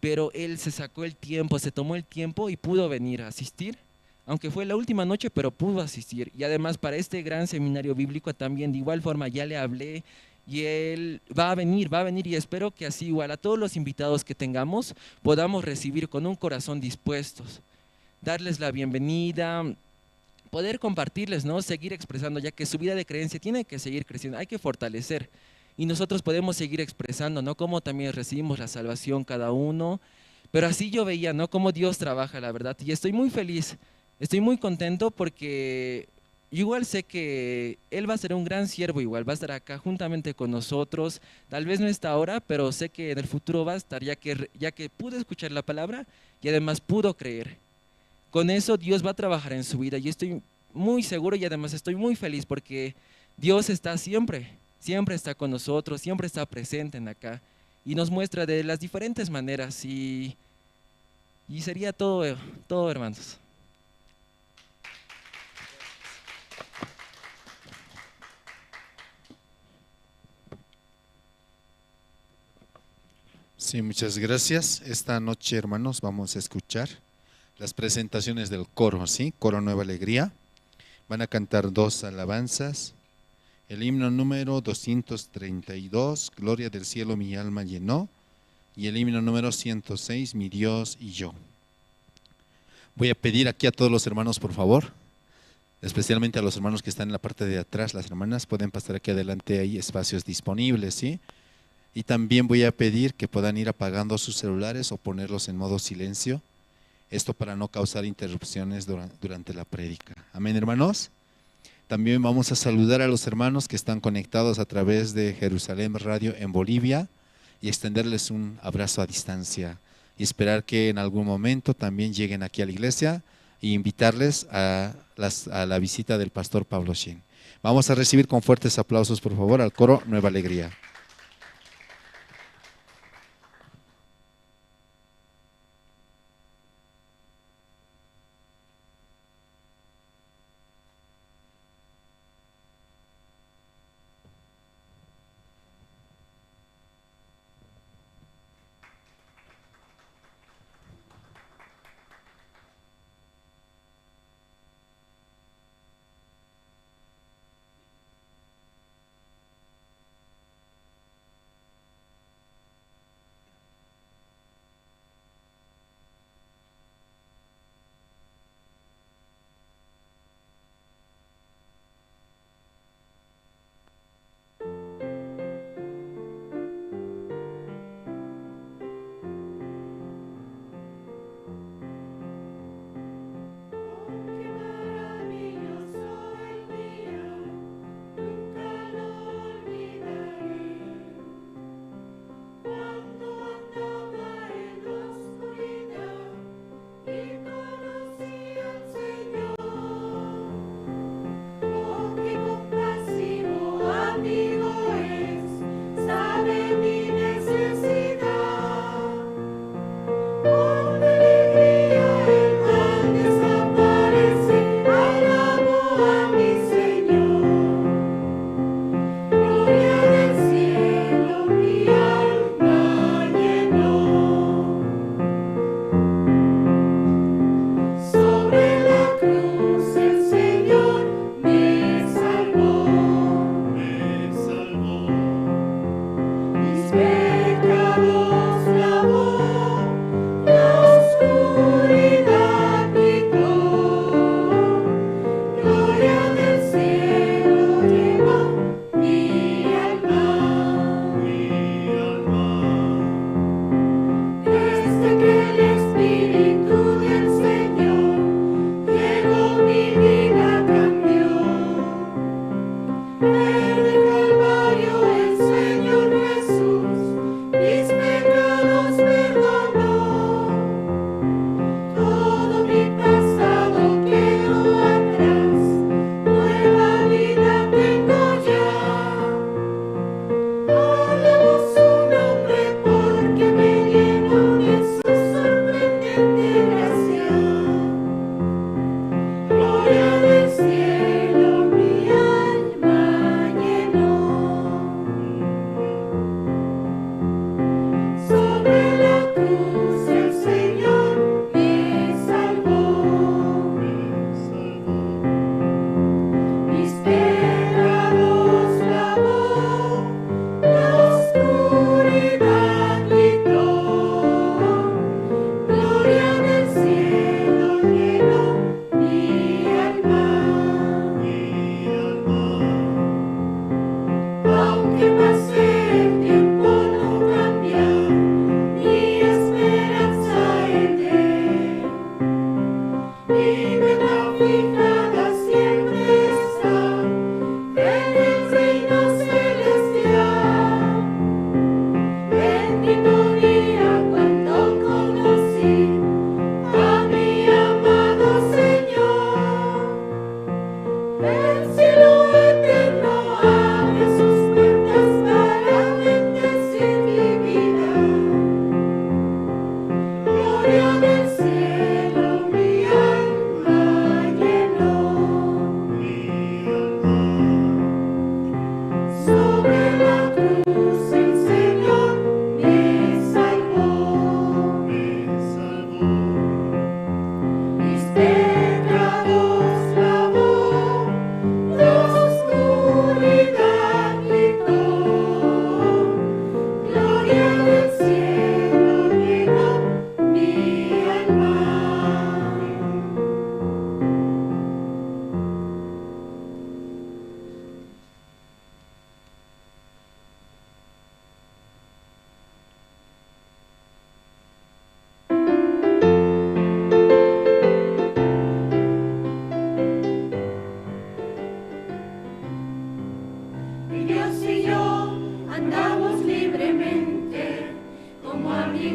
pero él se sacó el tiempo, se tomó el tiempo y pudo venir a asistir, aunque fue la última noche, pero pudo asistir. Y además para este gran seminario bíblico también de igual forma ya le hablé y él va a venir y espero que así igual a todos los invitados que tengamos podamos recibir con un corazón dispuestos, darles la bienvenida, poder compartirles, ¿no? Seguir expresando, ya que su vida de creencia tiene que seguir creciendo, hay que fortalecer. Y nosotros podemos seguir expresando, ¿no? Cómo también recibimos la salvación cada uno. Pero así yo veía, ¿no? Cómo Dios trabaja, la verdad. Y estoy muy feliz, estoy muy contento porque yo igual sé que Él va a ser un gran siervo igual, va a estar acá juntamente con nosotros. Tal vez no está ahora, pero sé que en el futuro va a estar, ya que pude escuchar la palabra y además pudo creer. Con eso Dios va a trabajar en su vida y estoy muy seguro y además estoy muy feliz porque Dios está siempre, siempre está con nosotros, siempre está presente en acá y nos muestra de las diferentes maneras y sería todo, todo hermanos. Sí, muchas gracias. Esta noche, hermanos, vamos a escuchar las presentaciones del coro, ¿sí? Coro Nueva Alegría. Van a cantar 2 alabanzas. El himno número 232, Gloria del cielo mi alma llenó. Y el himno número 106, Mi Dios y yo. Voy a pedir aquí a todos los hermanos, por favor, especialmente a los hermanos que están en la parte de atrás, las hermanas pueden pasar aquí adelante, hay espacios disponibles, ¿sí? Y también voy a pedir que puedan ir apagando sus celulares o ponerlos en modo silencio, esto para no causar interrupciones durante la prédica. Amén, hermanos. También vamos a saludar a los hermanos que están conectados a través de Jerusalén Radio en Bolivia y extenderles un abrazo a distancia y esperar que en algún momento también lleguen aquí a la iglesia e invitarles a la visita del pastor Pablo Shin. Vamos a recibir con fuertes aplausos, por favor, al coro Nueva Alegría.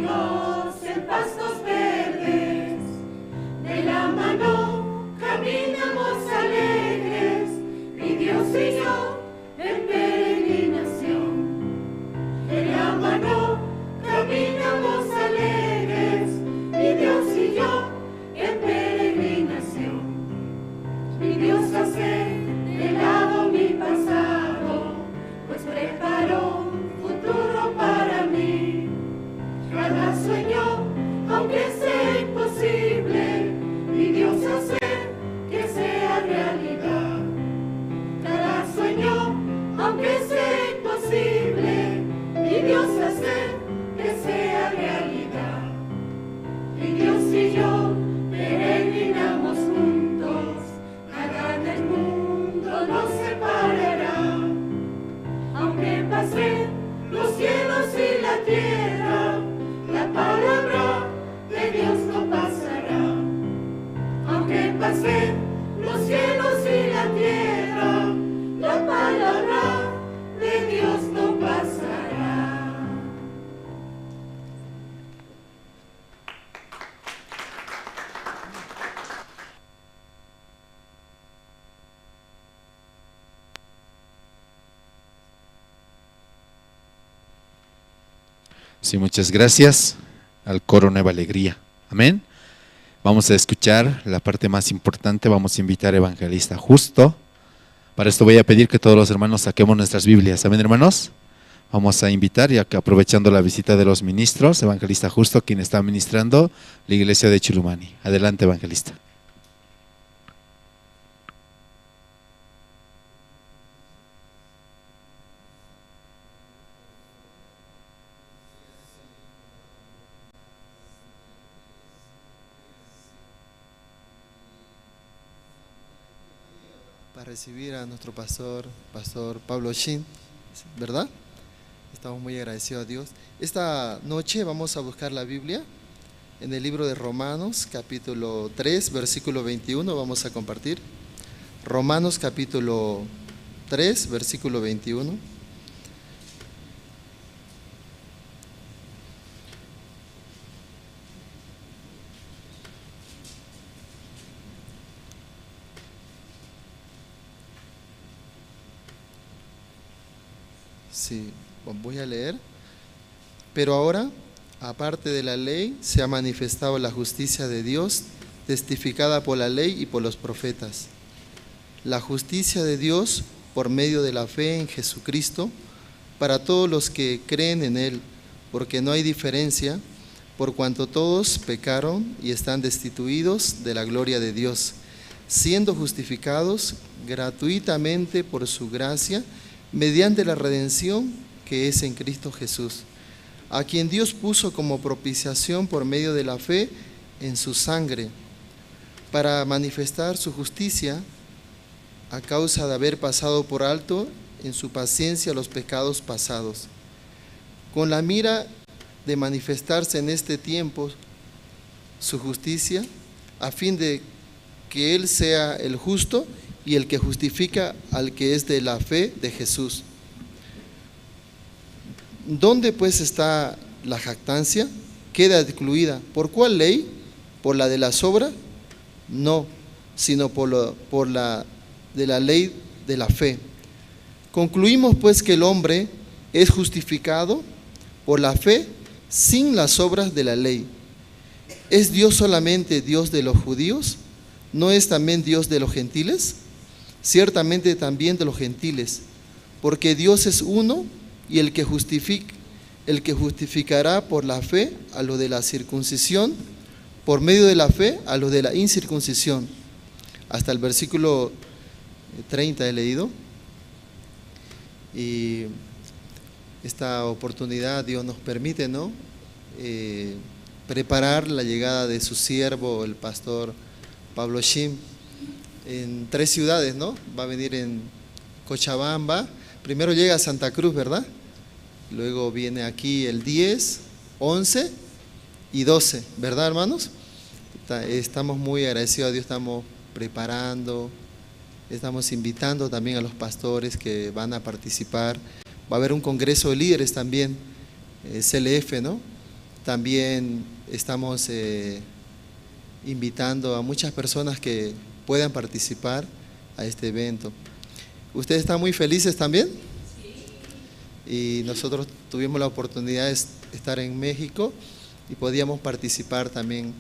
Guíanos en pastos verdes, de la mano caminamos alegres, mi Dios y yo en peregrinación. De la mano caminamos alegres, mi Dios y yo en peregrinación. Mi Dios hace de lado mi pasado, pues preparó un futuro para mí. Cada sueño, aunque sea imposible, mi Dios hace que sea realidad. Cada sueño, aunque sea imposible, mi Dios hace que sea realidad. Mi Dios y yo peregrinamos juntos, nada del mundo nos separará. Aunque pasen los cielos y la tierra, la palabra de Dios no pasará. Aunque pasen los cielos y la tierra, la palabra de Dios no pasará. Sí, muchas gracias al coro Nueva Alegría. Amén. Vamos a escuchar la parte más importante. Vamos a invitar al evangelista Justo. Para esto voy a pedir que todos los hermanos saquemos nuestras Biblias. Amén, hermanos. Vamos a invitar, ya que aprovechando la visita de los ministros, evangelista Justo, quien está ministrando la iglesia de Chilumani. Adelante, evangelista. Para recibir a nuestro pastor Pablo Shin, ¿verdad? Estamos muy agradecidos a Dios. Esta noche vamos a buscar la Biblia en el libro de Romanos, capítulo 3, versículo 21, vamos a compartir. Romanos, capítulo 3, versículo 21. Sí, voy a leer. Pero ahora, aparte de la ley, se ha manifestado la justicia de Dios, testificada por la ley y por los profetas. La justicia de Dios por medio de la fe en Jesucristo, para todos los que creen en Él, porque no hay diferencia, por cuanto todos pecaron y están destituidos de la gloria de Dios, siendo justificados gratuitamente por su gracia, mediante la redención que es en Cristo Jesús, a quien Dios puso como propiciación por medio de la fe en su sangre, para manifestar su justicia a causa de haber pasado por alto en su paciencia los pecados pasados, con la mira de manifestarse en este tiempo su justicia, a fin de que Él sea el justo y el que justifica al que es de la fe de Jesús. ¿Dónde pues está la jactancia? Queda excluida. ¿Por cuál ley? ¿Por la de las obras? No, sino por la de la ley de la fe. Concluimos pues que el hombre es justificado por la fe sin las obras de la ley. ¿Es Dios solamente Dios de los judíos? ¿No es también Dios de los gentiles? Ciertamente también de los gentiles, porque Dios es uno y el que justificará por la fe a los de la circuncisión, por medio de la fe a los de la incircuncisión. Hasta el versículo 30 he leído. Y esta oportunidad Dios nos permite, ¿no? Preparar la llegada de su siervo, el pastor Pablo Shin, en 3 ciudades, ¿no? Va a venir en Cochabamba, primero llega a Santa Cruz, ¿verdad? Luego viene aquí el 10, 11 y 12, ¿verdad, hermanos? Estamos muy agradecidos a Dios, estamos preparando, estamos invitando también a los pastores que van a participar. Va a haber un congreso de líderes también, CLF, ¿no? También estamos invitando a muchas personas que puedan participar a este evento. ¿Ustedes están muy felices también? Sí. Y nosotros tuvimos la oportunidad de estar en México y podíamos participar también.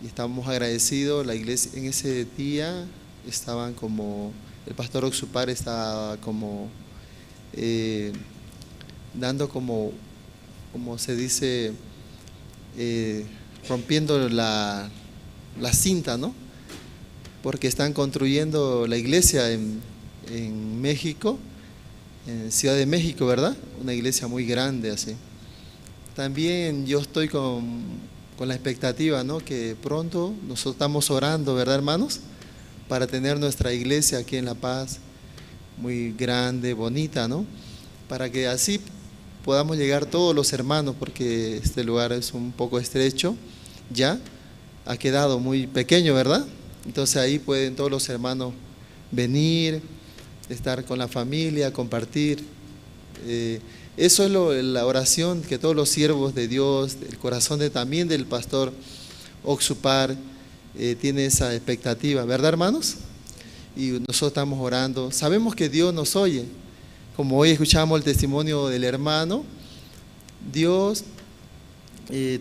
Y estamos agradecidos. La iglesia en ese día estaban como, el pastor Oxupar estaba como dando como se dice, rompiendo la cinta, ¿no? Porque están construyendo la iglesia en México, en Ciudad de México, ¿verdad? Una iglesia muy grande así. También yo estoy con la expectativa, ¿no? Que pronto nosotros estamos orando, ¿verdad, hermanos? Para tener nuestra iglesia aquí en La Paz, muy grande, bonita, ¿no? Para que así podamos llegar todos los hermanos, porque este lugar es un poco estrecho, ya ha quedado muy pequeño, ¿verdad? Entonces ahí pueden todos los hermanos venir, estar con la familia, compartir. Eso es la oración que todos los siervos de Dios, el corazón también del pastor Oxupar, tiene esa expectativa, ¿verdad, hermanos? Y nosotros estamos orando. Sabemos que Dios nos oye. Como hoy escuchamos el testimonio del hermano, Dios,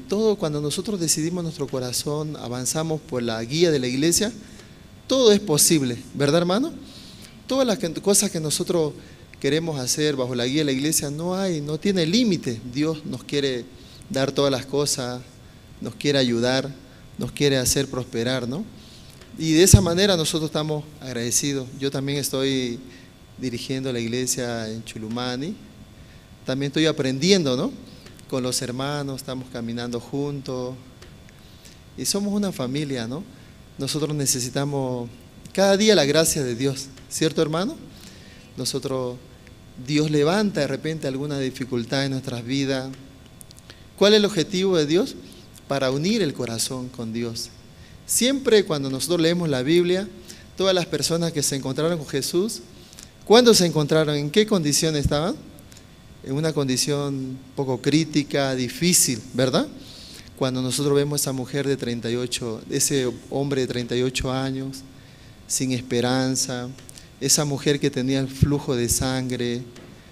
todo cuando nosotros decidimos nuestro corazón, avanzamos por la guía de la iglesia, todo es posible, ¿verdad, hermano? Todas las cosas que nosotros queremos hacer bajo la guía de la iglesia no tiene límite. Dios nos quiere dar todas las cosas, nos quiere ayudar, nos quiere hacer prosperar, ¿no? Y de esa manera nosotros estamos agradecidos. Yo también estoy dirigiendo la iglesia en Chulumani. También estoy aprendiendo, ¿no? Con los hermanos, estamos caminando juntos. Y somos una familia, ¿no? Nosotros necesitamos cada día la gracia de Dios, ¿cierto, hermano? Dios levanta de repente alguna dificultad en nuestras vidas. ¿Cuál es el objetivo de Dios? Para unir el corazón con Dios. Siempre cuando nosotros leemos la Biblia, todas las personas que se encontraron con Jesús, ¿cuándo se encontraron? ¿En qué condición estaban? En una condición poco crítica, difícil, ¿verdad? Cuando nosotros vemos a esa mujer de 38, ese hombre de 38 años, sin esperanza, esa mujer que tenía el flujo de sangre,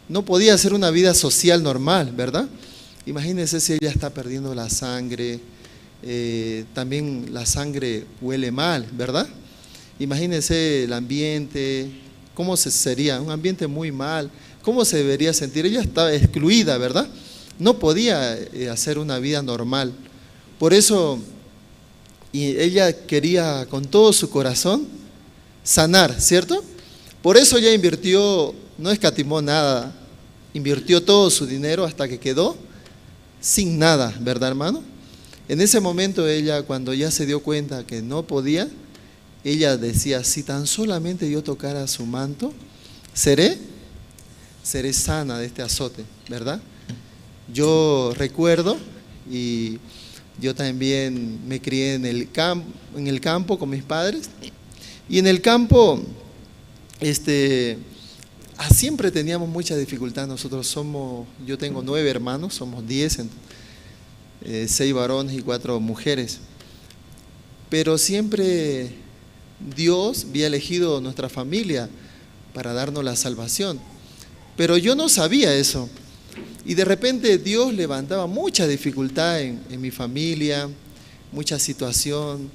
no podía hacer una vida social normal, ¿verdad? Imagínense si ella está perdiendo la sangre, también la sangre huele mal, ¿verdad? Imagínense el ambiente, cómo sería, un ambiente muy mal, cómo se debería sentir. Ella estaba excluida, ¿verdad? No podía hacer una vida normal. Por eso, y ella quería con todo su corazón sanar, ¿cierto? Por eso ella invirtió, no escatimó nada, invirtió todo su dinero hasta que quedó sin nada, ¿verdad, hermano? En ese momento ella, cuando ya se dio cuenta que no podía, ella decía, si tan solamente yo tocara su manto, seré sana de este azote, ¿verdad? Yo recuerdo, y yo también me crié en el campo con mis padres, y en el campo siempre teníamos mucha dificultad. Yo tengo 9 hermanos, somos 10, 6 varones y 4 mujeres. Pero siempre Dios había elegido nuestra familia para darnos la salvación. Pero yo no sabía eso. Y de repente Dios levantaba mucha dificultad en mi familia, mucha situación.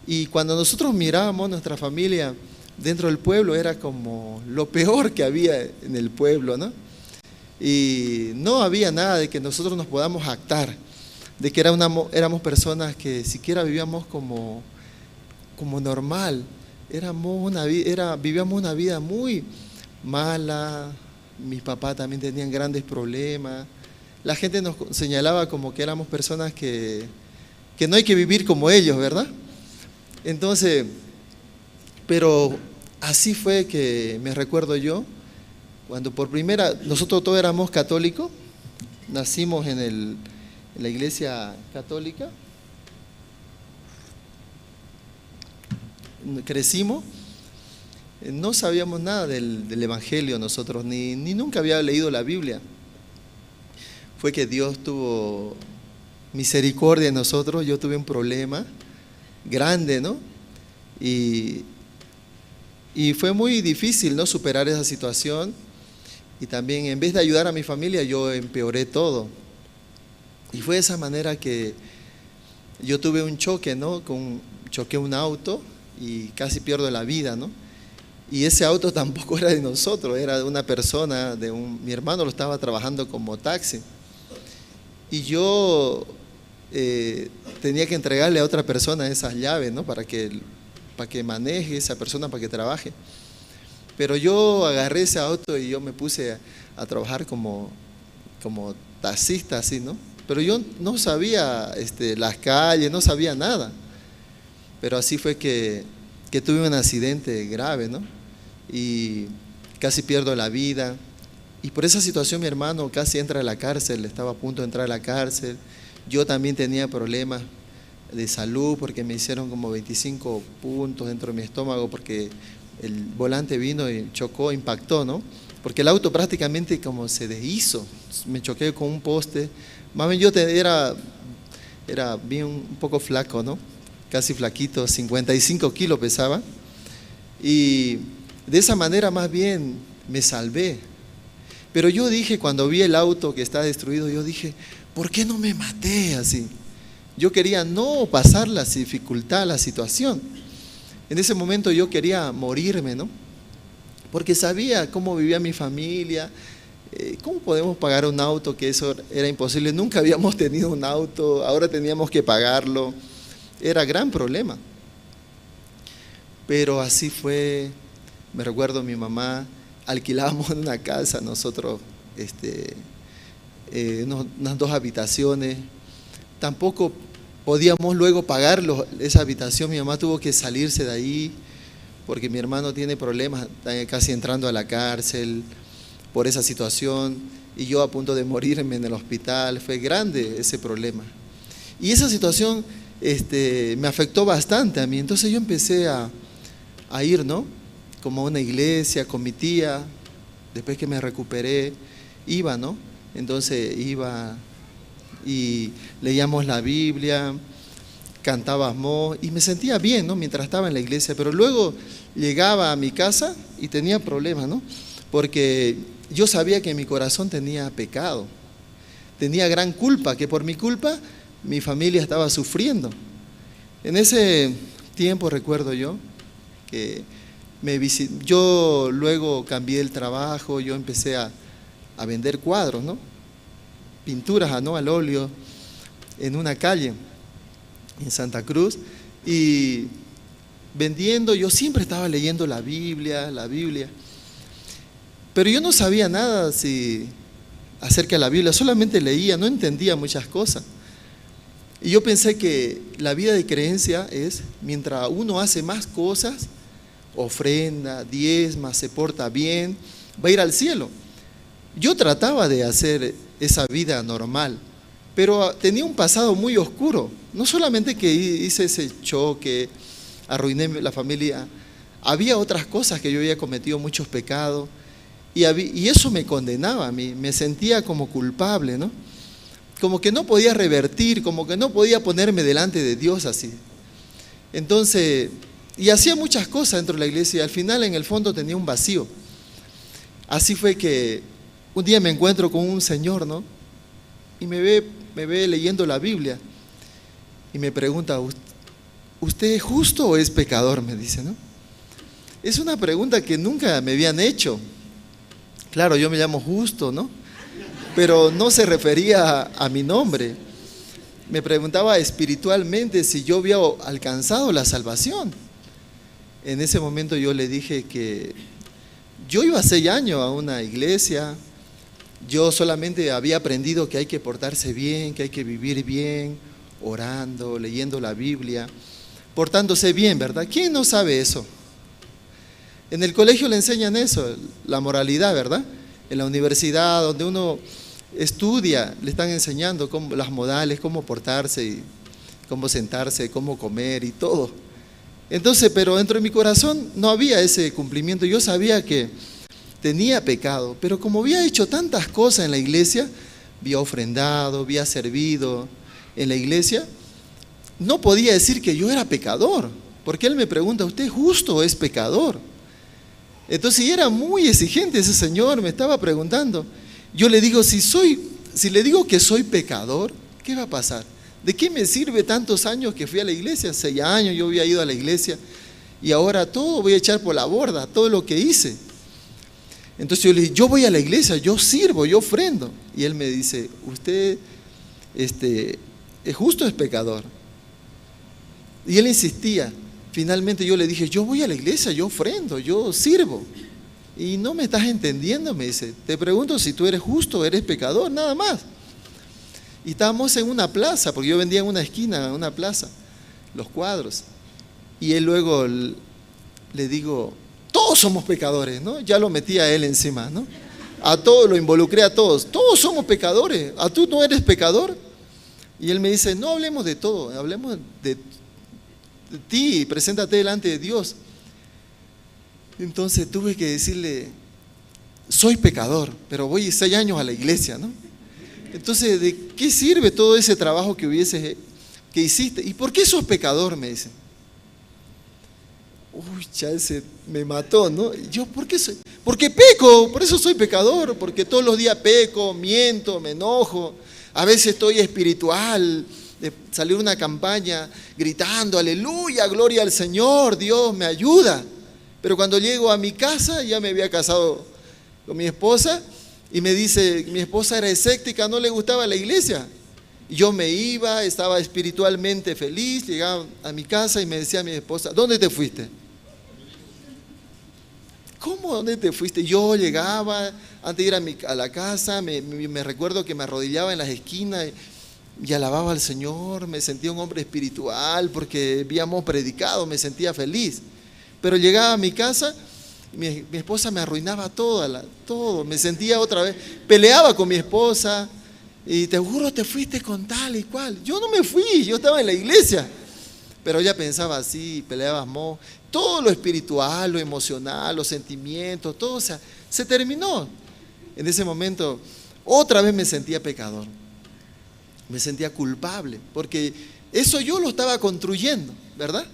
Y cuando nosotros mirábamos nuestra familia dentro del pueblo, era como lo peor que había en el pueblo, ¿no? Y no había nada de que nosotros nos podamos jactar, de que éramos personas que siquiera vivíamos como normal. Vivíamos una vida muy mala. Mis papás también tenían grandes problemas. La gente nos señalaba como que éramos personas que no hay que vivir como ellos, ¿verdad? Entonces, pero así fue que me recuerdo yo, cuando nosotros todos éramos católicos, nacimos en la iglesia católica, crecimos, no sabíamos nada del evangelio nosotros, ni nunca había leído la Biblia. Fue que Dios tuvo misericordia de nosotros, yo tuve un problema grande, ¿no? Y fue muy difícil, ¿no?, superar esa situación. Y también, en vez de ayudar a mi familia, yo empeoré todo. Y fue de esa manera que yo tuve un choque, ¿no? Choqué un auto y casi pierdo la vida, ¿no? Y ese auto tampoco era de nosotros, era de una persona, mi hermano lo estaba trabajando como taxi. Y yo tenía que entregarle a otra persona esas llaves, ¿no?, para que maneje esa persona, para que trabaje. Pero yo agarré ese auto y yo me puse a trabajar como taxista, así, ¿no? Pero yo no sabía las calles, no sabía nada. Pero así fue que tuve un accidente grave, ¿no? Y casi pierdo la vida. Y por esa situación mi hermano casi entra a la cárcel, estaba a punto de entrar a la cárcel. Yo también tenía problemas de salud porque me hicieron como 25 puntos dentro de mi estómago porque el volante vino y chocó, impactó, ¿no? Porque el auto prácticamente como se deshizo, me choqué con un poste. Más bien yo era bien un poco flaco, ¿no? Casi flaquito, 55 kilos pesaba. Y de esa manera más bien me salvé. Pero yo dije, cuando vi el auto que está destruido, yo dije, ¿por qué no me maté así? Yo quería no pasar la dificultad, la situación. En ese momento yo quería morirme, ¿no? Porque sabía cómo vivía mi familia, cómo podemos pagar un auto, que eso era imposible. Nunca habíamos tenido un auto, ahora teníamos que pagarlo. Era gran problema. Pero así fue, me recuerdo mi mamá, alquilábamos una casa nosotros, unas 2 habitaciones. Tampoco podíamos luego pagar esa habitación. Mi mamá tuvo que salirse de ahí porque mi hermano tiene problemas, está casi entrando a la cárcel por esa situación, y yo a punto de morirme en el hospital. Fue grande ese problema. Y esa situación me afectó bastante a mí. Entonces yo empecé a ir, ¿no?, como a una iglesia con mi tía. Después que me recuperé, iba, ¿no? Entonces iba y leíamos la Biblia, cantábamos y me sentía bien, ¿no?, mientras estaba en la iglesia. Pero luego llegaba a mi casa y tenía problemas, ¿no? Porque yo sabía que mi corazón tenía pecado, tenía gran culpa, que por mi culpa mi familia estaba sufriendo. En ese tiempo recuerdo yo que yo luego cambié el trabajo, yo empecé a vender cuadros, ¿no?, pinturas, ¿no?, al óleo en una calle en Santa Cruz, y vendiendo. Yo siempre estaba leyendo la Biblia, pero yo no sabía nada acerca de la Biblia, solamente leía, no entendía muchas cosas. Y yo pensé que la vida de creencia es, mientras uno hace más cosas, ofrenda, diezma, se porta bien, va a ir al cielo. Yo trataba de hacer esa vida normal, pero tenía un pasado muy oscuro. No solamente que hice ese choque, arruiné la familia, había otras cosas que yo había cometido, muchos pecados, y eso me condenaba a mí, me sentía como culpable, ¿no? Como que no podía revertir, como que no podía ponerme delante de Dios así. Entonces, y hacía muchas cosas dentro de la iglesia y al final en el fondo tenía un vacío. Así fue que un día me encuentro con un señor, ¿no?, y me ve leyendo la Biblia y me pregunta, ¿usted es justo o es pecador?, me dice, ¿no? Es una pregunta que nunca me habían hecho. Claro, yo me llamo Justo, ¿no?, pero no se refería a mi nombre. Me preguntaba espiritualmente si yo había alcanzado la salvación. En ese momento yo le dije que yo iba 6 años a una iglesia, yo solamente había aprendido que hay que portarse bien, que hay que vivir bien, orando, leyendo la Biblia, portándose bien, ¿verdad? ¿Quién no sabe eso? En el colegio le enseñan eso, la moralidad, ¿verdad? En la universidad, donde uno estudia, le están enseñando las modales, cómo portarse, y cómo sentarse, cómo comer y todo. Entonces, pero dentro de mi corazón no había ese cumplimiento. Yo sabía que tenía pecado, pero como había hecho tantas cosas en la iglesia, había ofrendado, había servido, en la iglesia, no podía decir que yo era pecador, porque él me pregunta, ¿usted es justo o es pecador? Entonces, y era muy exigente ese señor, me estaba preguntando. Yo le digo, si le digo que soy pecador, ¿qué va a pasar? ¿De qué me sirve tantos años que fui a la iglesia? 6 años yo había ido a la iglesia y ahora todo voy a echar por la borda, todo lo que hice. Entonces yo le dije, yo voy a la iglesia, yo sirvo, yo ofrendo. Y él me dice, ¿usted es justo o es pecador? Y él insistía. Finalmente yo le dije, yo voy a la iglesia, yo ofrendo, yo sirvo. Y no me estás entendiendo, me dice. Te pregunto si tú eres justo o eres pecador, nada más. Y estábamos en una plaza, porque yo vendía en una esquina, en una plaza, los cuadros. Y él luego le digo, todos somos pecadores, ¿no? Ya lo metí a él encima, ¿no? A todos, lo involucré a todos. Todos somos pecadores. ¿A tú no eres pecador? Y él me dice, no hablemos de todo, hablemos de ti, preséntate delante de Dios. Entonces tuve que decirle, soy pecador, pero voy 6 años a la iglesia, ¿no? Entonces, ¿de qué sirve todo ese trabajo que hiciste? ¿Y por qué sos pecador? Me dice. Uy, ya ese me mató, ¿no? Yo, ¿por qué soy? Porque peco, por eso soy pecador, porque todos los días peco, miento, me enojo, a veces estoy espiritual, de salir una campaña gritando, aleluya, gloria al Señor, Dios me ayuda. Pero cuando llego a mi casa, ya me había casado con mi esposa, y me dice, mi esposa era escéptica, no le gustaba la iglesia. Y yo me iba, estaba espiritualmente feliz, llegaba a mi casa y me decía mi esposa, ¿dónde te fuiste? ¿Cómo dónde te fuiste? Yo llegaba, antes de ir a la casa, me recuerdo que me arrodillaba en las esquinas y alababa al Señor, me sentía un hombre espiritual porque habíamos predicado, me sentía feliz. Pero llegaba a mi casa, mi esposa me arruinaba todo, me sentía otra vez, peleaba con mi esposa y te juro te fuiste con tal y cual. Yo no me fui, yo estaba en la iglesia, pero ella pensaba así, peleábamos, todo lo espiritual, lo emocional, los sentimientos, todo se terminó. En ese momento otra vez me sentía pecador, me sentía culpable, porque eso yo lo estaba construyendo, ¿verdad?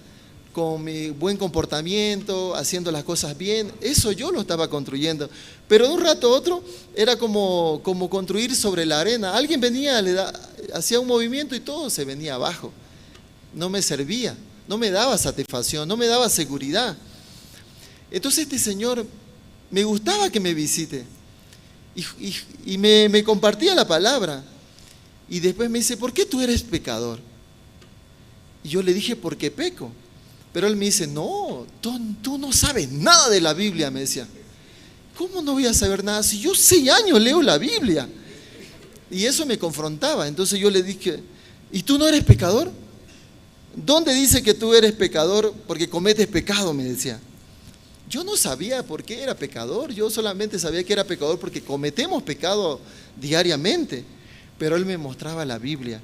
Con mi buen comportamiento, haciendo las cosas bien, eso yo lo estaba construyendo. Pero de un rato a otro era como construir sobre la arena. Alguien venía, hacía un movimiento y todo se venía abajo. No me servía, no me daba satisfacción, no me daba seguridad. Entonces este señor me gustaba que me visite y me compartía la palabra. Y después me dice, ¿por qué tú eres pecador? Y yo le dije, porque peco. Pero él me dice, no, tú no sabes nada de la Biblia, me decía. ¿Cómo no voy a saber nada si yo 6 años leo la Biblia? Y eso me confrontaba. Entonces yo le dije, ¿y tú no eres pecador? ¿Dónde dice que tú eres pecador porque cometes pecado? Me decía. Yo no sabía por qué era pecador, yo solamente sabía que era pecador porque cometemos pecado diariamente. Pero él me mostraba la Biblia.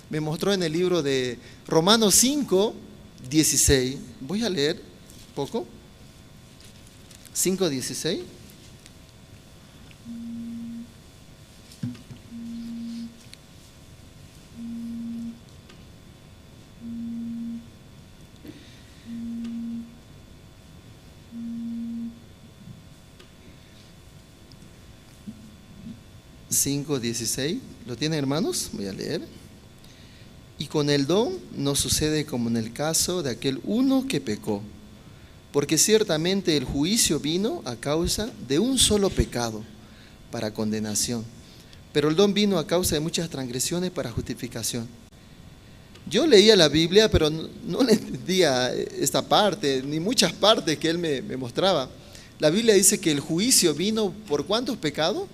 Me mostró en el libro de Romanos 5:16, voy a leer poco, 5:16. ¿Lo tienen, hermanos? Voy a leer. Y con el don no sucede como en el caso de aquel uno que pecó, porque ciertamente el juicio vino a causa de un solo pecado, para condenación, pero el don vino a causa de muchas transgresiones para justificación. Yo leía la Biblia, pero no le entendía esta parte, ni muchas partes que él me mostraba. La Biblia dice que el juicio vino por ¿cuántos pecados?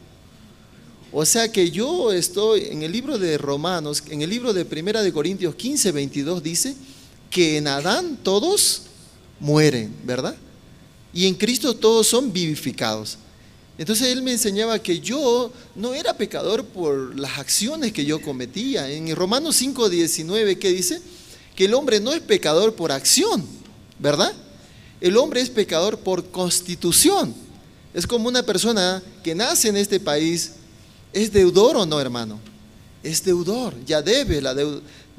O sea que yo estoy en el libro de Romanos, en el libro de Primera de Corintios 15:22 dice que en Adán todos mueren, ¿verdad? Y en Cristo todos son vivificados. Entonces él me enseñaba que yo no era pecador por las acciones que yo cometía. En Romanos 5:19, ¿qué dice? Que el hombre no es pecador por acción, ¿verdad? El hombre es pecador por constitución. Es como una persona que nace en este país. ¿Es deudor o no, hermano? es deudor, ya debe,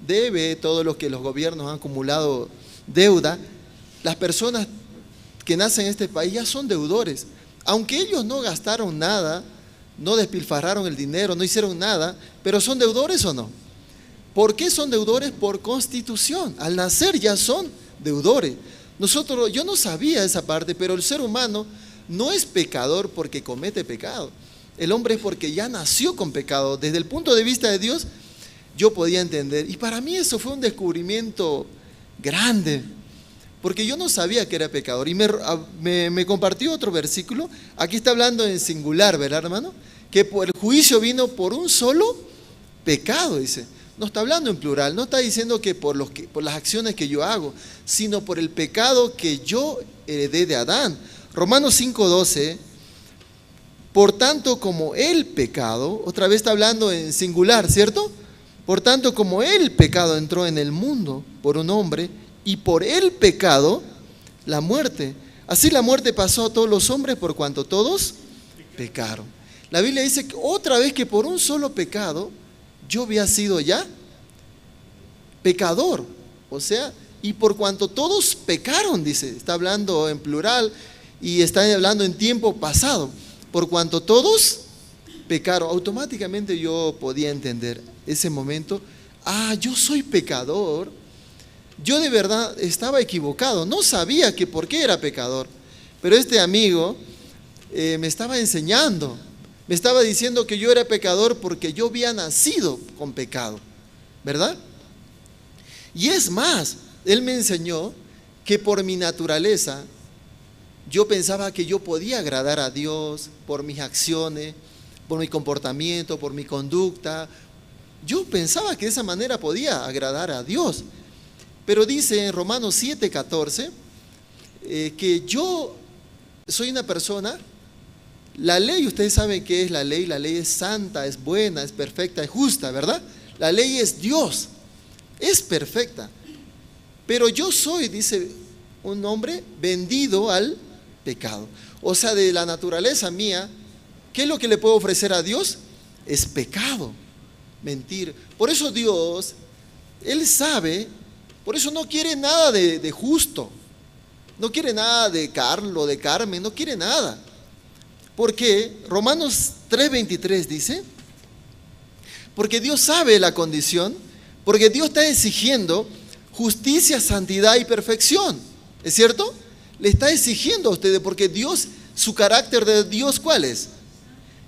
debe todo lo que los gobiernos han acumulado deuda. Las personas que nacen en este país ya son deudores. Aunque ellos no gastaron nada, no despilfarraron el dinero, no hicieron nada, pero ¿son deudores o no? ¿Por qué son deudores? Por constitución. Al nacer ya son deudores. Yo no sabía esa parte, pero el ser humano no es pecador porque comete pecado. El hombre es porque ya nació con pecado. Desde el punto de vista de Dios, yo podía entender. Y para mí eso fue un descubrimiento grande, porque yo no sabía que era pecador. Y me compartió otro versículo. Aquí está hablando en singular, ¿verdad, hermano? Que el juicio vino por un solo pecado, dice. No está hablando en plural, no está diciendo que por las acciones que yo hago, sino por el pecado que yo heredé de Adán. Romanos 5:12, por tanto como el pecado, otra vez está hablando en singular, ¿cierto? Por tanto como el pecado entró en el mundo por un hombre, y por el pecado la muerte. Así la muerte pasó a todos los hombres por cuanto todos pecaron. La Biblia dice que otra vez que por un solo pecado yo había sido ya pecador. O sea, y por cuanto todos pecaron, dice, está hablando en plural y está hablando en tiempo pasado. Por cuanto todos pecaron, automáticamente yo podía entender ese momento. Yo soy pecador. Yo de verdad estaba equivocado, no sabía que por qué era pecador, pero este amigo me estaba enseñando, me estaba diciendo que yo era pecador porque yo había nacido con pecado, ¿verdad? Y es más, él me enseñó que por mi naturaleza, yo pensaba que yo podía agradar a Dios por mis acciones, por mi comportamiento, por mi conducta. Yo pensaba que de esa manera podía agradar a Dios. Pero dice en Romanos 7:14 que yo soy una persona, la ley, ustedes saben qué es la ley es santa, es buena, es perfecta, es justa, ¿verdad? La ley es Dios, es perfecta. Pero yo soy, dice, un hombre vendido al pecado. O sea, de la naturaleza mía, ¿qué es lo que le puedo ofrecer a Dios? Es pecado, mentir. Por eso Dios, Él sabe. Por eso no quiere nada de justo, no quiere nada de Carlos, de Carmen, no quiere nada. Porque Romanos 3:23 dice, porque Dios sabe la condición, porque Dios está exigiendo justicia, santidad y perfección. ¿Es cierto? Le está exigiendo a ustedes, porque Dios, su carácter de Dios, ¿cuál es?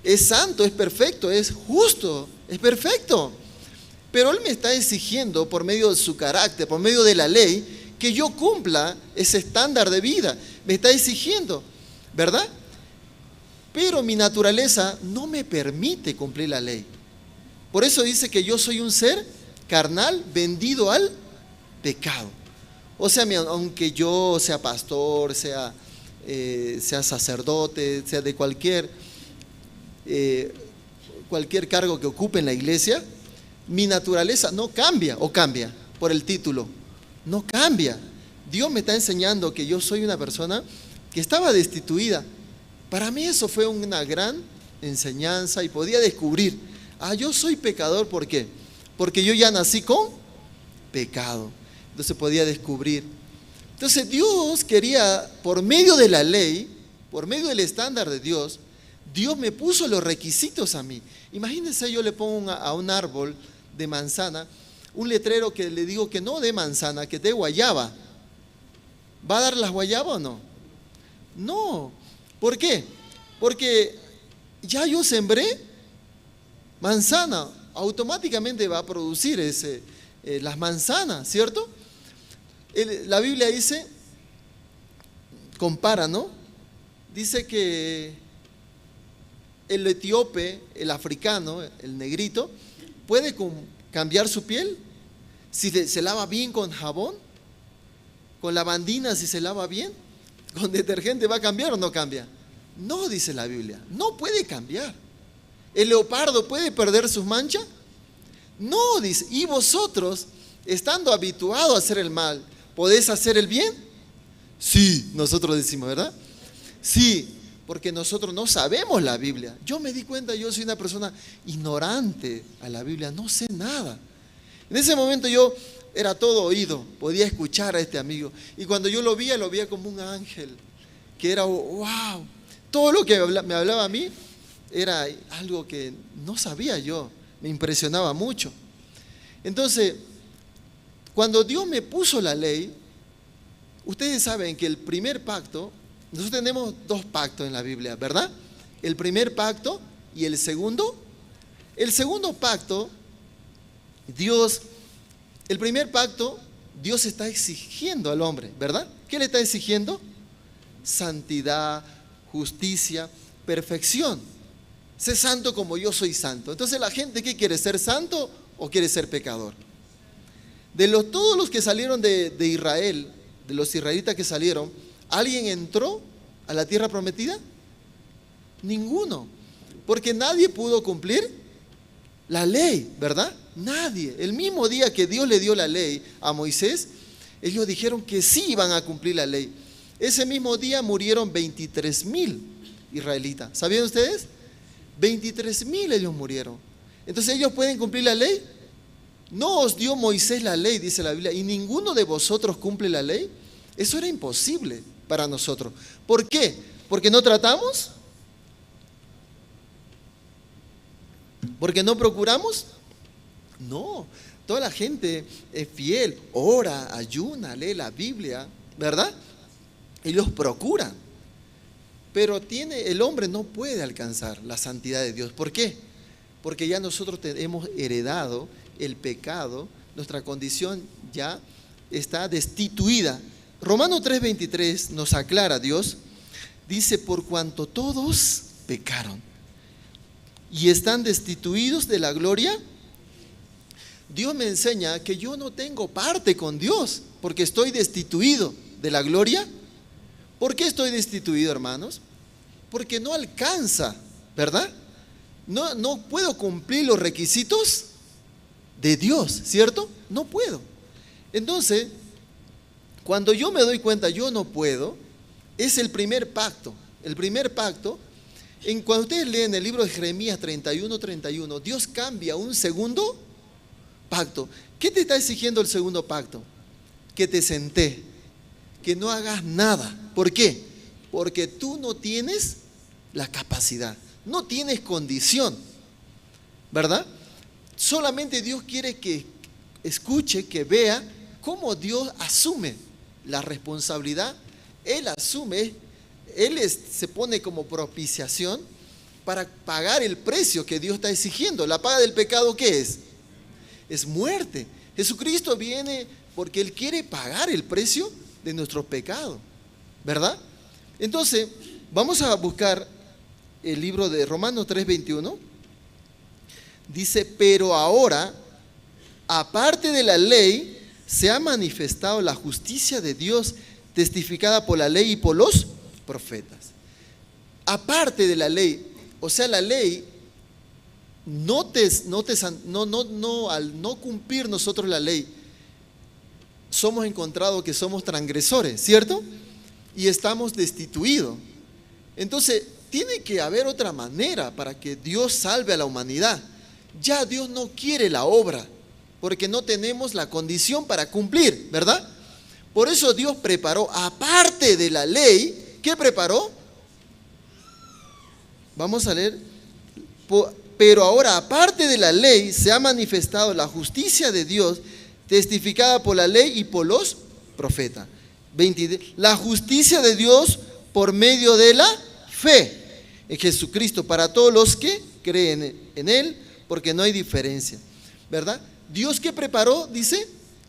Es santo, es perfecto, es justo, es perfecto. Pero Él me está exigiendo por medio de su carácter, por medio de la ley, que yo cumpla ese estándar de vida. Me está exigiendo, ¿verdad? Pero mi naturaleza no me permite cumplir la ley. Por eso dice que yo soy un ser carnal vendido al pecado. O sea, aunque yo sea pastor, sea sacerdote, sea de cualquier cargo que ocupe en la iglesia, mi naturaleza no cambia, o cambia por el título, no cambia. Dios me está enseñando que yo soy una persona que estaba destituida. Para mí eso fue una gran enseñanza y podía descubrir, yo soy pecador, ¿por qué? Porque yo ya nací con pecado. Entonces podía descubrir. Entonces Dios quería, por medio de la ley, por medio del estándar de Dios, Dios me puso los requisitos a mí. Imagínense, yo le pongo a un árbol de manzana un letrero que le digo que no dé manzana, que dé guayaba. ¿Va a dar las guayabas o no? No. ¿Por qué? Porque ya yo sembré manzana, automáticamente va a producir las manzanas, ¿cierto? La Biblia dice, compara, ¿no? Dice que el etíope, el africano, el negrito, puede cambiar su piel si se lava bien con jabón, con lavandina si se lava bien, con detergente. ¿Va a cambiar o no cambia? No, dice la Biblia, no puede cambiar. ¿El leopardo puede perder sus manchas? No, dice. ¿Y vosotros, estando habituados a hacer el mal, podés hacer el bien? Sí, nosotros decimos, ¿verdad? Sí. porque nosotros no sabemos la Biblia. Yo me di cuenta, yo soy una persona ignorante a la Biblia, no sé nada. En ese momento yo era todo oído, podía escuchar a este amigo. Y cuando yo lo veía como un ángel, que era wow. Todo lo que me hablaba a mí era algo que no sabía yo, me impresionaba mucho. Entonces, cuando Dios me puso la ley, ustedes saben que el primer pacto, nosotros tenemos 2 pactos en la Biblia, ¿verdad? El primer pacto y el segundo. El segundo pacto, el primer pacto, Dios está exigiendo al hombre, ¿verdad? ¿Qué le está exigiendo? Santidad, justicia, perfección. Sé santo como yo soy santo. Entonces la gente, ¿qué quiere? ¿Ser santo o quiere ser pecador? Todos los que salieron de Israel, de los israelitas que salieron, ¿alguien entró a la tierra prometida? Ninguno. Porque nadie pudo cumplir la ley, ¿verdad? Nadie. El mismo día que Dios le dio la ley a Moisés, ellos dijeron que sí iban a cumplir la ley. Ese mismo día murieron 23,000 israelitas. ¿Sabían ustedes? 23,000 ellos murieron. Entonces, ¿ellos pueden cumplir la ley? No os dio Moisés la ley, dice la Biblia, y ninguno de vosotros cumple la ley. Eso era imposible para nosotros. ¿Por qué? ¿Porque no tratamos? ¿Porque no procuramos? No, toda la gente es fiel, ora, ayuna, lee la Biblia, ¿verdad? Ellos procuran. Pero el hombre no puede alcanzar la santidad de Dios. ¿Por qué? Porque ya nosotros hemos heredado el pecado, nuestra condición ya está destituida. Romanos 3:23 nos aclara Dios, dice, por cuanto todos pecaron y están destituidos de la gloria, Dios me enseña que yo no tengo parte con Dios, porque estoy destituido de la gloria. ¿Por qué estoy destituido, hermanos? Porque no alcanza, ¿verdad? No puedo cumplir los requisitos de Dios, ¿cierto? No puedo. Entonces, cuando yo me doy cuenta, yo no puedo, es el primer pacto. El primer pacto, cuando ustedes leen el libro de Jeremías 31:31, Dios cambia un segundo pacto. ¿Qué te está exigiendo el segundo pacto? Que te senté, que no hagas nada. ¿Por qué? Porque tú no tienes la capacidad, no tienes condición, ¿verdad? Solamente Dios quiere que escuche, que vea cómo Dios asume la responsabilidad. Él asume, se pone como propiciación para pagar el precio que Dios está exigiendo. La paga del pecado, ¿qué es? Es muerte. Jesucristo viene porque Él quiere pagar el precio de nuestro pecado, ¿verdad? Entonces, vamos a buscar el libro de Romanos 3:21. Dice, pero ahora, aparte de la ley, se ha manifestado la justicia de Dios, testificada por la ley y por los profetas. Aparte de la ley, o sea, la ley, al no cumplir nosotros la ley, somos encontrados que somos transgresores, ¿cierto? Y estamos destituidos. Entonces, tiene que haber otra manera para que Dios salve a la humanidad. Ya Dios no quiere la obra, porque no tenemos la condición para cumplir, ¿verdad? Por eso Dios preparó, aparte de la ley, ¿qué preparó? Vamos a leer. Pero ahora, aparte de la ley, se ha manifestado la justicia de Dios, testificada por la ley y por los profetas. 20, la justicia de Dios por medio de la fe en Jesucristo, para todos los que creen en Él, porque no hay diferencia, ¿verdad? Dios, ¿qué preparó? Dice,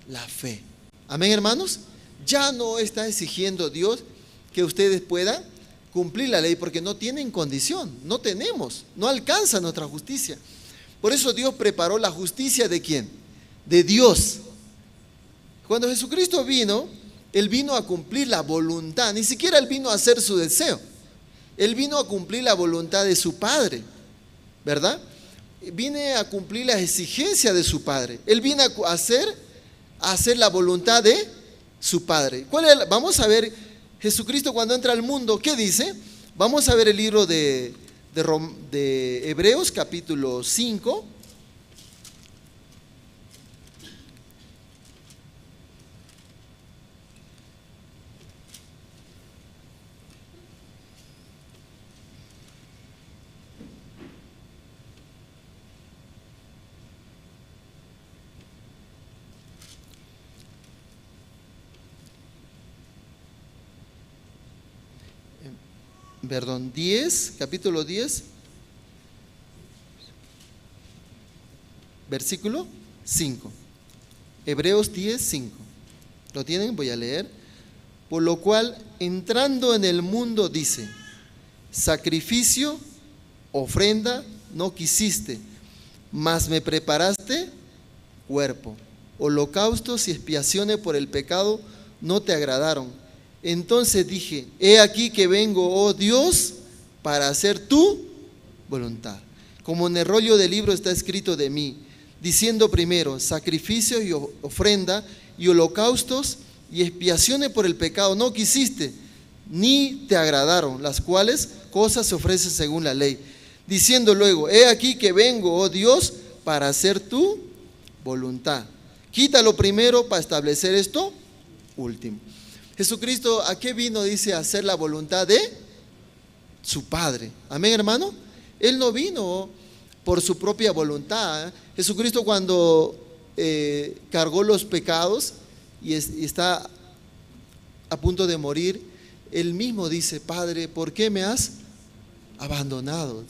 la fe. Amén, hermanos. Ya no está exigiendo Dios que ustedes puedan cumplir la ley, porque no tienen condición, no tenemos, no alcanza nuestra justicia. Por eso Dios preparó la justicia ¿de quién? De Dios. Cuando Jesucristo vino, Él vino a cumplir la voluntad, ni siquiera Él vino a hacer su deseo. Él vino a cumplir la voluntad de su Padre, ¿verdad? Viene a cumplir las exigencias de su Padre. Él viene a hacer la voluntad de su Padre. Vamos a ver, Jesucristo cuando entra al mundo, ¿qué dice? Vamos a ver el libro de Hebreos, capítulo 5. Perdón, 10, capítulo 10, versículo 5. Hebreos 10, 5. ¿Lo tienen? Voy a leer. Por lo cual, entrando en el mundo, dice: sacrificio, ofrenda, no quisiste, mas me preparaste cuerpo. Holocaustos y expiaciones por el pecado no te agradaron. Entonces dije: he aquí que vengo, oh Dios, para hacer tu voluntad. Como en el rollo del libro está escrito de mí, diciendo primero: sacrificios y ofrenda y holocaustos y expiaciones por el pecado no quisiste, ni te agradaron, las cuales cosas se ofrecen según la ley. Diciendo luego: he aquí que vengo, oh Dios, para hacer tu voluntad. Quítalo primero para establecer esto último. Jesucristo, ¿a qué vino? Dice: a hacer la voluntad de su Padre. Amén, hermano. Él no vino por su propia voluntad. Jesucristo, cuando cargó los pecados y está a punto de morir, Él mismo dice: Padre, ¿por qué me has abandonado?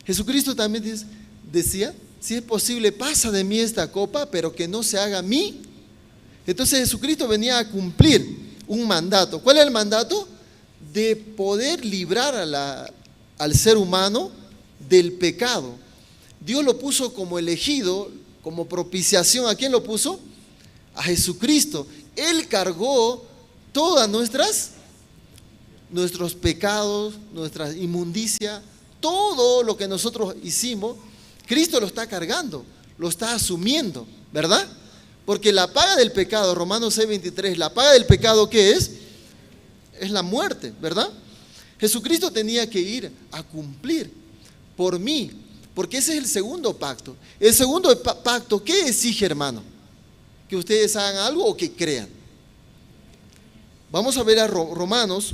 Jesucristo también decía: si es posible, pasa de mí esta copa, pero que no se haga a mí. Entonces Jesucristo venía a cumplir un mandato. ¿Cuál es el mandato? De poder librar al ser humano del pecado. Dios lo puso como elegido, como propiciación. ¿A quién lo puso? A Jesucristo. Él cargó todas nuestros pecados, nuestra inmundicia, todo lo que nosotros hicimos. Cristo lo está cargando, lo está asumiendo, ¿verdad? Porque la paga del pecado, Romanos 6:23, la paga del pecado, ¿qué es? Es la muerte, ¿verdad? Jesucristo tenía que ir a cumplir por mí, porque ese es el segundo pacto. El segundo pacto, ¿qué exige, hermano? Que ustedes hagan algo o que crean. Vamos a ver a Romanos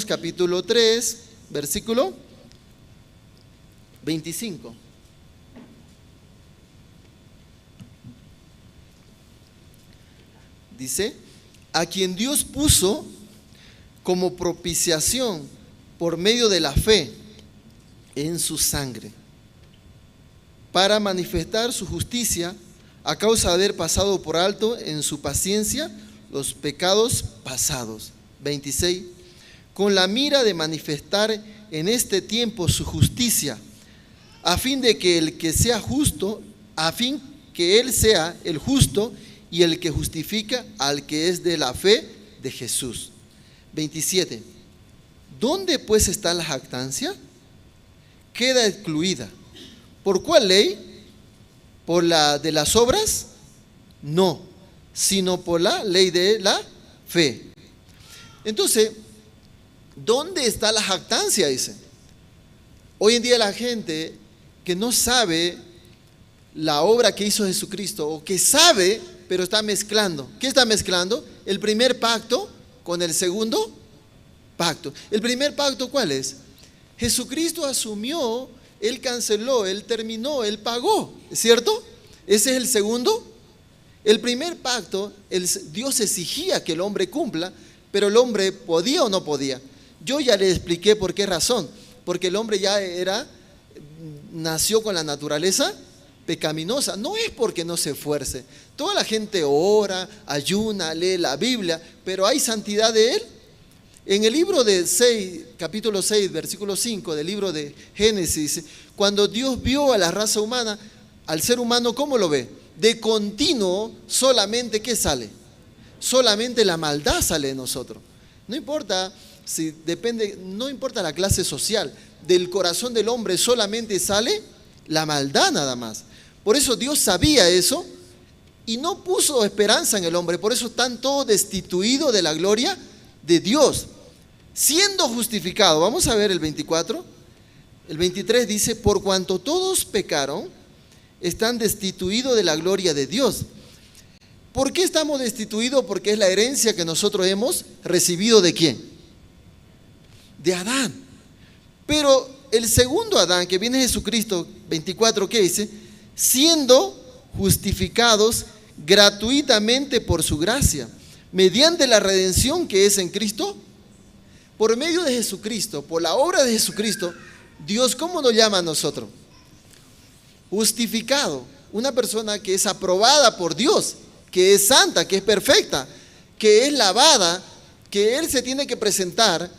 capítulo 3, versículo 25. Dice: a quien Dios puso como propiciación por medio de la fe en su sangre, para manifestar su justicia a causa de haber pasado por alto en su paciencia los pecados pasados. 26. Con la mira de manifestar en este tiempo su justicia, a fin de que el que sea justo, a fin que él sea el justo y el que justifica al que es de la fe de Jesús. 27. ¿Dónde pues está la jactancia? Queda excluida. ¿Por cuál ley? ¿Por la de las obras? No, sino por la ley de la fe. Entonces, ¿dónde está la jactancia? Dice. Hoy en día la gente que no sabe la obra que hizo Jesucristo, o que sabe, pero está mezclando. ¿Qué está mezclando? El primer pacto con el segundo pacto. ¿El primer pacto cuál es? Jesucristo asumió, Él canceló, Él terminó, Él pagó, ¿cierto? Ese es el segundo. El primer pacto, Dios exigía que el hombre cumpla, pero el hombre podía o no podía. Yo ya le expliqué por qué razón. Porque el hombre ya nació con la naturaleza pecaminosa. No es porque no se esfuerce. Toda la gente ora, ayuna, lee la Biblia, pero ¿hay santidad de él? En el libro de 6, capítulo 6, versículo 5 del libro de Génesis, cuando Dios vio a la raza humana, al ser humano, ¿cómo lo ve? De continuo, solamente ¿qué sale? Solamente la maldad sale de nosotros. No importa si depende, no importa la clase social, del corazón del hombre solamente sale la maldad nada más. Por eso Dios sabía eso y no puso esperanza en el hombre. Por eso están todos destituidos de la gloria de Dios. siendo justificado. Vamos a ver el 24. El 23 dice, por cuanto todos pecaron, están destituidos de la gloria de Dios. ¿Por qué estamos destituidos? Porque es la herencia que nosotros hemos recibido ¿de quién? De Adán. Pero el segundo Adán, que viene Jesucristo, 24, ¿qué dice? Siendo justificados gratuitamente por su gracia, mediante la redención que es en Cristo, por medio de Jesucristo, por la obra de Jesucristo, Dios, ¿cómo nos llama a nosotros? Justificado. Una persona que es aprobada por Dios, que es santa, que es perfecta, que es lavada, que Él se tiene que presentar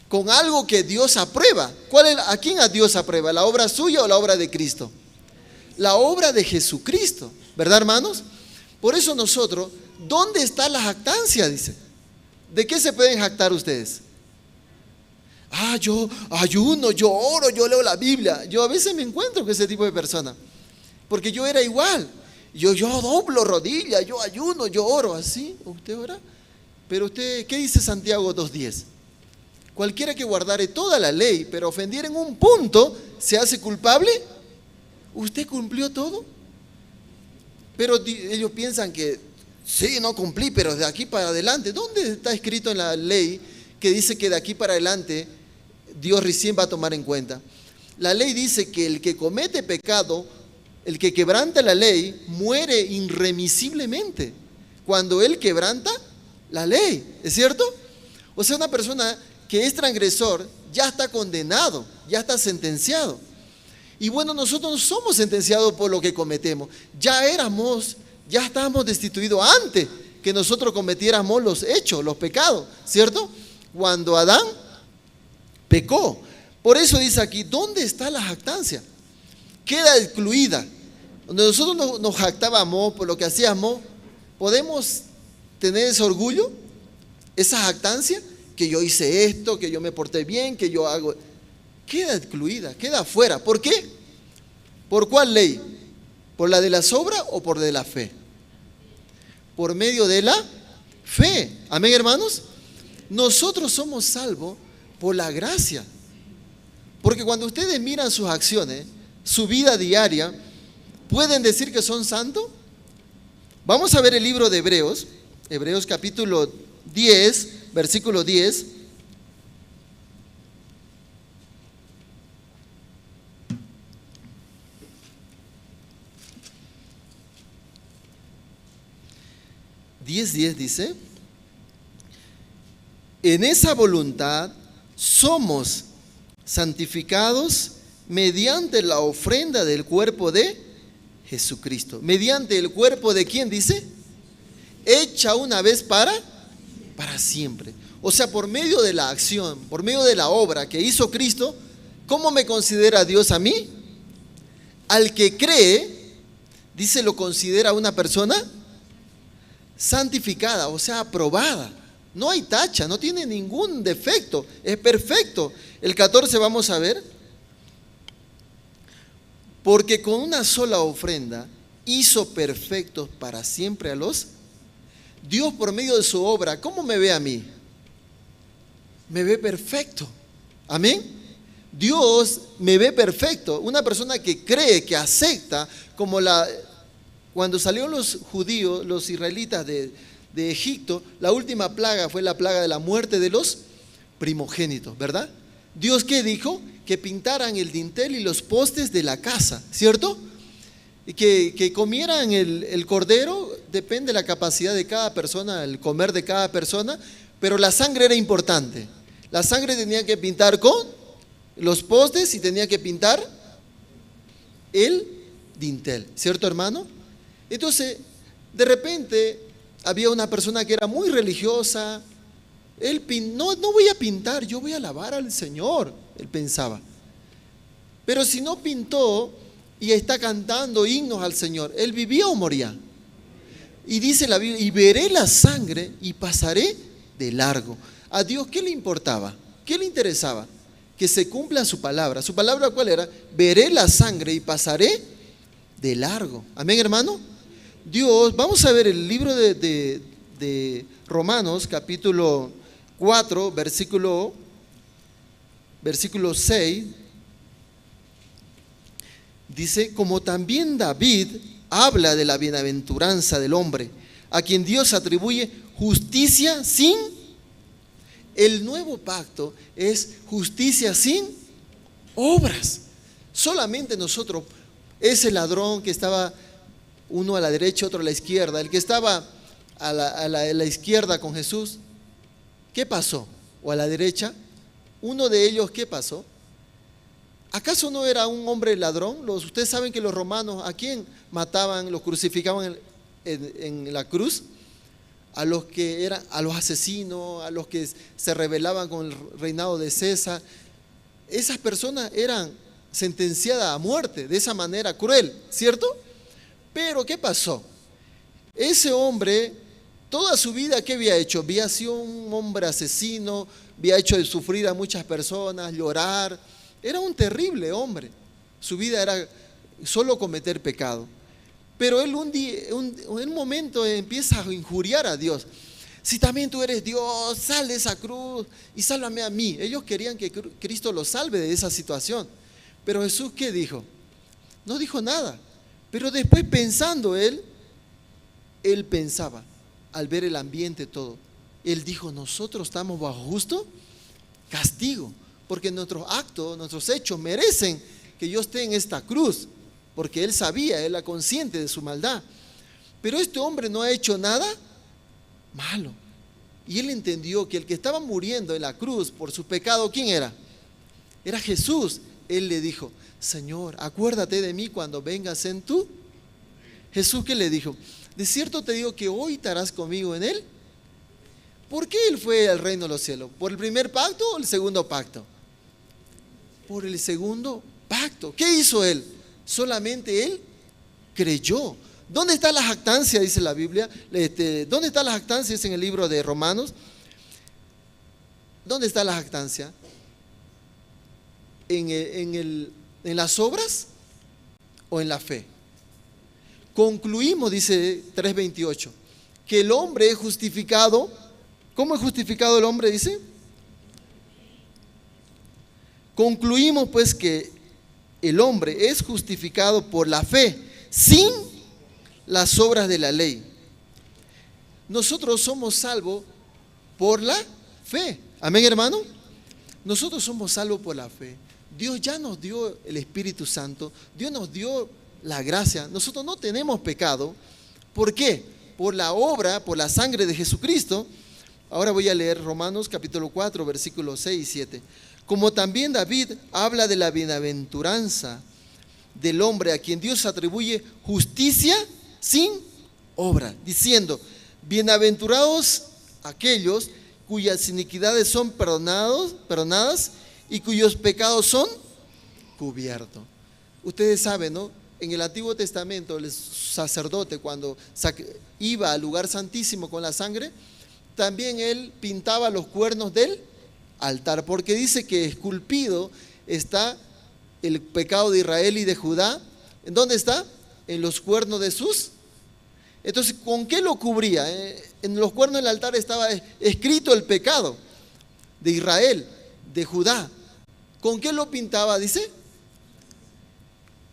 con algo que Dios aprueba. ¿A quién a Dios aprueba? ¿La obra suya o la obra de Cristo? La obra de Jesucristo, ¿verdad, hermanos? Por eso nosotros, ¿dónde está la jactancia? Dice. ¿De qué se pueden jactar ustedes? Yo ayuno, yo oro, yo leo la Biblia. Yo a veces me encuentro con ese tipo de personas, porque yo era igual. Yo doblo rodillas, yo ayuno, yo oro. ¿Así? ¿Usted ora? Pero usted, ¿qué dice Santiago 2:10? Cualquiera que guardare toda la ley, pero ofendiera en un punto, ¿se hace culpable? ¿Usted cumplió todo? Pero ellos piensan que sí, no cumplí, pero de aquí para adelante, ¿dónde está escrito en la ley que dice que de aquí para adelante Dios recién va a tomar en cuenta? La ley dice que el que comete pecado, el que quebranta la ley, muere irremisiblemente cuando él quebranta la ley, ¿es cierto? O sea, una persona que es transgresor ya está condenado, ya está sentenciado. Y bueno, nosotros no somos sentenciados por lo que cometemos. Ya estábamos destituidos antes que nosotros cometiéramos los hechos, los pecados, ¿cierto? Cuando Adán pecó. Por eso dice aquí, ¿dónde está la jactancia? Queda excluida. Donde nosotros nos jactábamos por lo que hacíamos, ¿podemos tener ese orgullo? Esa jactancia, que yo hice esto, que yo me porté bien, que yo hago... Queda excluida, queda afuera. ¿Por qué? ¿Por cuál ley? ¿Por la de las obras o por de la fe? Por medio de la fe. Amén, hermanos. Nosotros somos salvos por la gracia. Porque cuando ustedes miran sus acciones, su vida diaria, ¿pueden decir que son santos? Vamos a ver el libro de Hebreos, Hebreos capítulo 10, versículo 10. Dice, en esa voluntad somos santificados mediante la ofrenda del cuerpo de Jesucristo. ¿Mediante el cuerpo de quién dice? Hecha una vez para siempre. O sea, por medio de la acción, por medio de la obra que hizo Cristo, ¿cómo me considera Dios a mí? Al que cree, dice, lo considera una persona santificada, o sea, aprobada. No hay tacha, no tiene ningún defecto, es perfecto. El 14 vamos a ver. Porque con una sola ofrenda hizo perfectos para siempre a los... Dios por medio de su obra, ¿cómo me ve a mí? Me ve perfecto. Amén. Dios me ve perfecto. Una persona que cree, que acepta, como cuando salieron los judíos, los israelitas de Egipto, la última plaga fue la plaga de la muerte de los primogénitos, ¿verdad? Dios, ¿qué dijo? Que pintaran el dintel y los postes de la casa, ¿cierto? Y que comieran el cordero, depende de la capacidad de cada persona, el comer de cada persona, pero la sangre era importante. La sangre tenía que pintar con los postes y tenía que pintar el dintel, ¿cierto, hermano? Entonces, de repente, había una persona que era muy religiosa. Él no voy a pintar, yo voy a alabar al Señor, él pensaba. Pero si no pintó y está cantando himnos al Señor, ¿él vivía o moría? Y dice la Biblia, y veré la sangre y pasaré de largo. A Dios, ¿qué le importaba? ¿Qué le interesaba? Que se cumpla su palabra. ¿Su palabra cuál era? Veré la sangre y pasaré de largo. Amén, hermano. Dios, vamos a ver el libro de Romanos, capítulo 4, versículo versículo 6, dice, como también David habla de la bienaventuranza del hombre, a quien Dios atribuye justicia sin... El nuevo pacto es justicia sin obras. Solamente nosotros, ese ladrón que estaba uno a la derecha, otro a la izquierda, el que estaba a la izquierda con Jesús, ¿qué pasó? O a la derecha, uno de ellos, ¿qué pasó? ¿Acaso no era un hombre ladrón? Ustedes saben que los romanos, ¿a quién mataban, los crucificaban en la cruz? A los que eran, a los asesinos, a los que se rebelaban con el reinado de César. Esas personas eran sentenciadas a muerte de esa manera cruel, ¿cierto? Pero ¿qué pasó? Ese hombre, toda su vida, ¿qué había hecho? Había sido un hombre asesino, había hecho sufrir a muchas personas, llorar. Era un terrible hombre. Su vida era solo cometer pecado. Pero él en un momento empieza a injuriar a Dios. Si también tú eres Dios, sal de esa cruz y sálvame a mí. Ellos querían que Cristo los salve de esa situación. Pero Jesús, ¿qué dijo? No dijo nada. Pero después pensando él pensaba, al ver el ambiente todo, él dijo, nosotros estamos bajo justo castigo, porque nuestros actos, nuestros hechos merecen que yo esté en esta cruz. Porque él sabía, él era consciente de su maldad. Pero este hombre no ha hecho nada malo. Y él entendió que el que estaba muriendo en la cruz por su pecado, ¿quién era? Era Jesús. Él le dijo, Señor, acuérdate de mí cuando vengas en tu. Jesús, ¿qué le dijo? De cierto te digo que hoy estarás conmigo en él. ¿Por qué él fue al reino de los cielos? ¿Por el primer pacto o el segundo pacto? Por el segundo pacto. ¿Qué hizo él? Solamente él creyó. ¿Dónde está la jactancia? Dice la Biblia. ¿Dónde está la jactancia? Es en el libro de Romanos. ¿Dónde está la jactancia? ¿En las obras o en la fe? Concluimos, dice 3:28, que el hombre es justificado. ¿Cómo es justificado el hombre? Dice. Concluimos pues que el hombre es justificado por la fe, sin las obras de la ley. Nosotros somos salvos por la fe. Amén, hermano. Nosotros somos salvos por la fe. Dios ya nos dio el Espíritu Santo. Dios nos dio la gracia. Nosotros no tenemos pecado. ¿Por qué? Por la obra, por la sangre de Jesucristo. Ahora voy a leer Romanos capítulo 4, versículos 6 y 7. Como también David habla de la bienaventuranza del hombre a quien Dios atribuye justicia sin obra, diciendo, bienaventurados aquellos cuyas iniquidades son perdonadas y cuyos pecados son cubiertos. Ustedes saben, ¿no? En el Antiguo Testamento el sacerdote cuando iba al lugar santísimo con la sangre, también él pintaba los cuernos del altar, porque dice que esculpido está el pecado de Israel y de Judá. ¿En dónde está? En los cuernos de sus. Entonces, ¿con qué lo cubría? En los cuernos del altar estaba escrito el pecado de Israel, de Judá. ¿Con qué lo pintaba? Dice,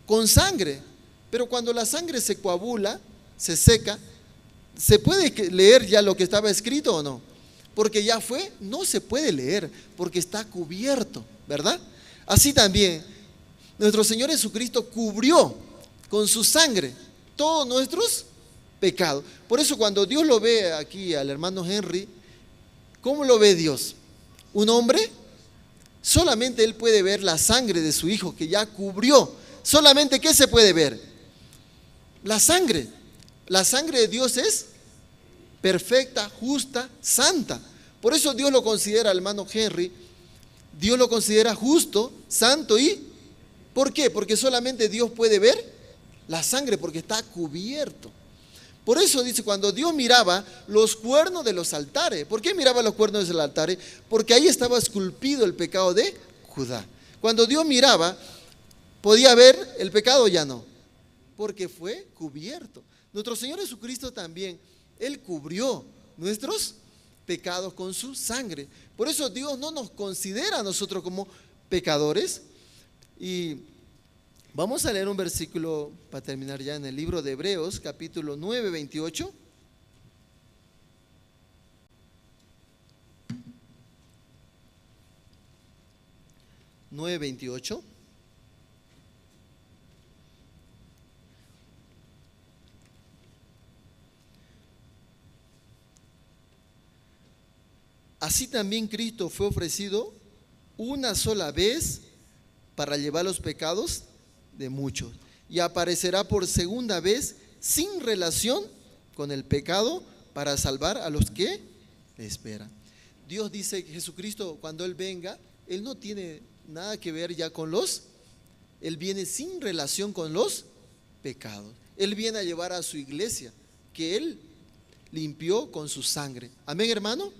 con sangre. Pero cuando la sangre se coagula, se seca, ¿se puede leer ya lo que estaba escrito o no? Porque ya fue, no se puede leer, porque está cubierto, ¿verdad? Así también, nuestro Señor Jesucristo cubrió con su sangre todos nuestros pecados. Por eso cuando Dios lo ve aquí al hermano Henry, ¿cómo lo ve Dios? ¿Un hombre? Solamente él puede ver la sangre de su hijo que ya cubrió. Solamente, ¿qué se puede ver? La sangre. La sangre de Dios es perfecta, justa, santa. Por eso Dios lo considera, hermano Henry, Dios lo considera justo, santo y... ¿Por qué? Porque solamente Dios puede ver la sangre, porque está cubierto. Por eso dice, cuando Dios miraba los cuernos de los altares, ¿por qué miraba los cuernos de los altares? Porque ahí estaba esculpido el pecado de Judá. Cuando Dios miraba, ¿podía ver el pecado? Ya no, porque fue cubierto. Nuestro Señor Jesucristo también, Él cubrió nuestros pecados con su sangre. Por eso Dios no nos considera a nosotros como pecadores. Y vamos a leer un versículo para terminar ya en el libro de Hebreos, capítulo 9, 28. Así también Cristo fue ofrecido una sola vez para llevar los pecados de muchos, y aparecerá por segunda vez sin relación con el pecado para salvar a los que le esperan. Dios dice que Jesucristo, cuando Él venga, Él no tiene nada que ver ya con Él viene sin relación con los pecados. Él viene a llevar a su iglesia, que Él limpió con su sangre. Amén, hermano.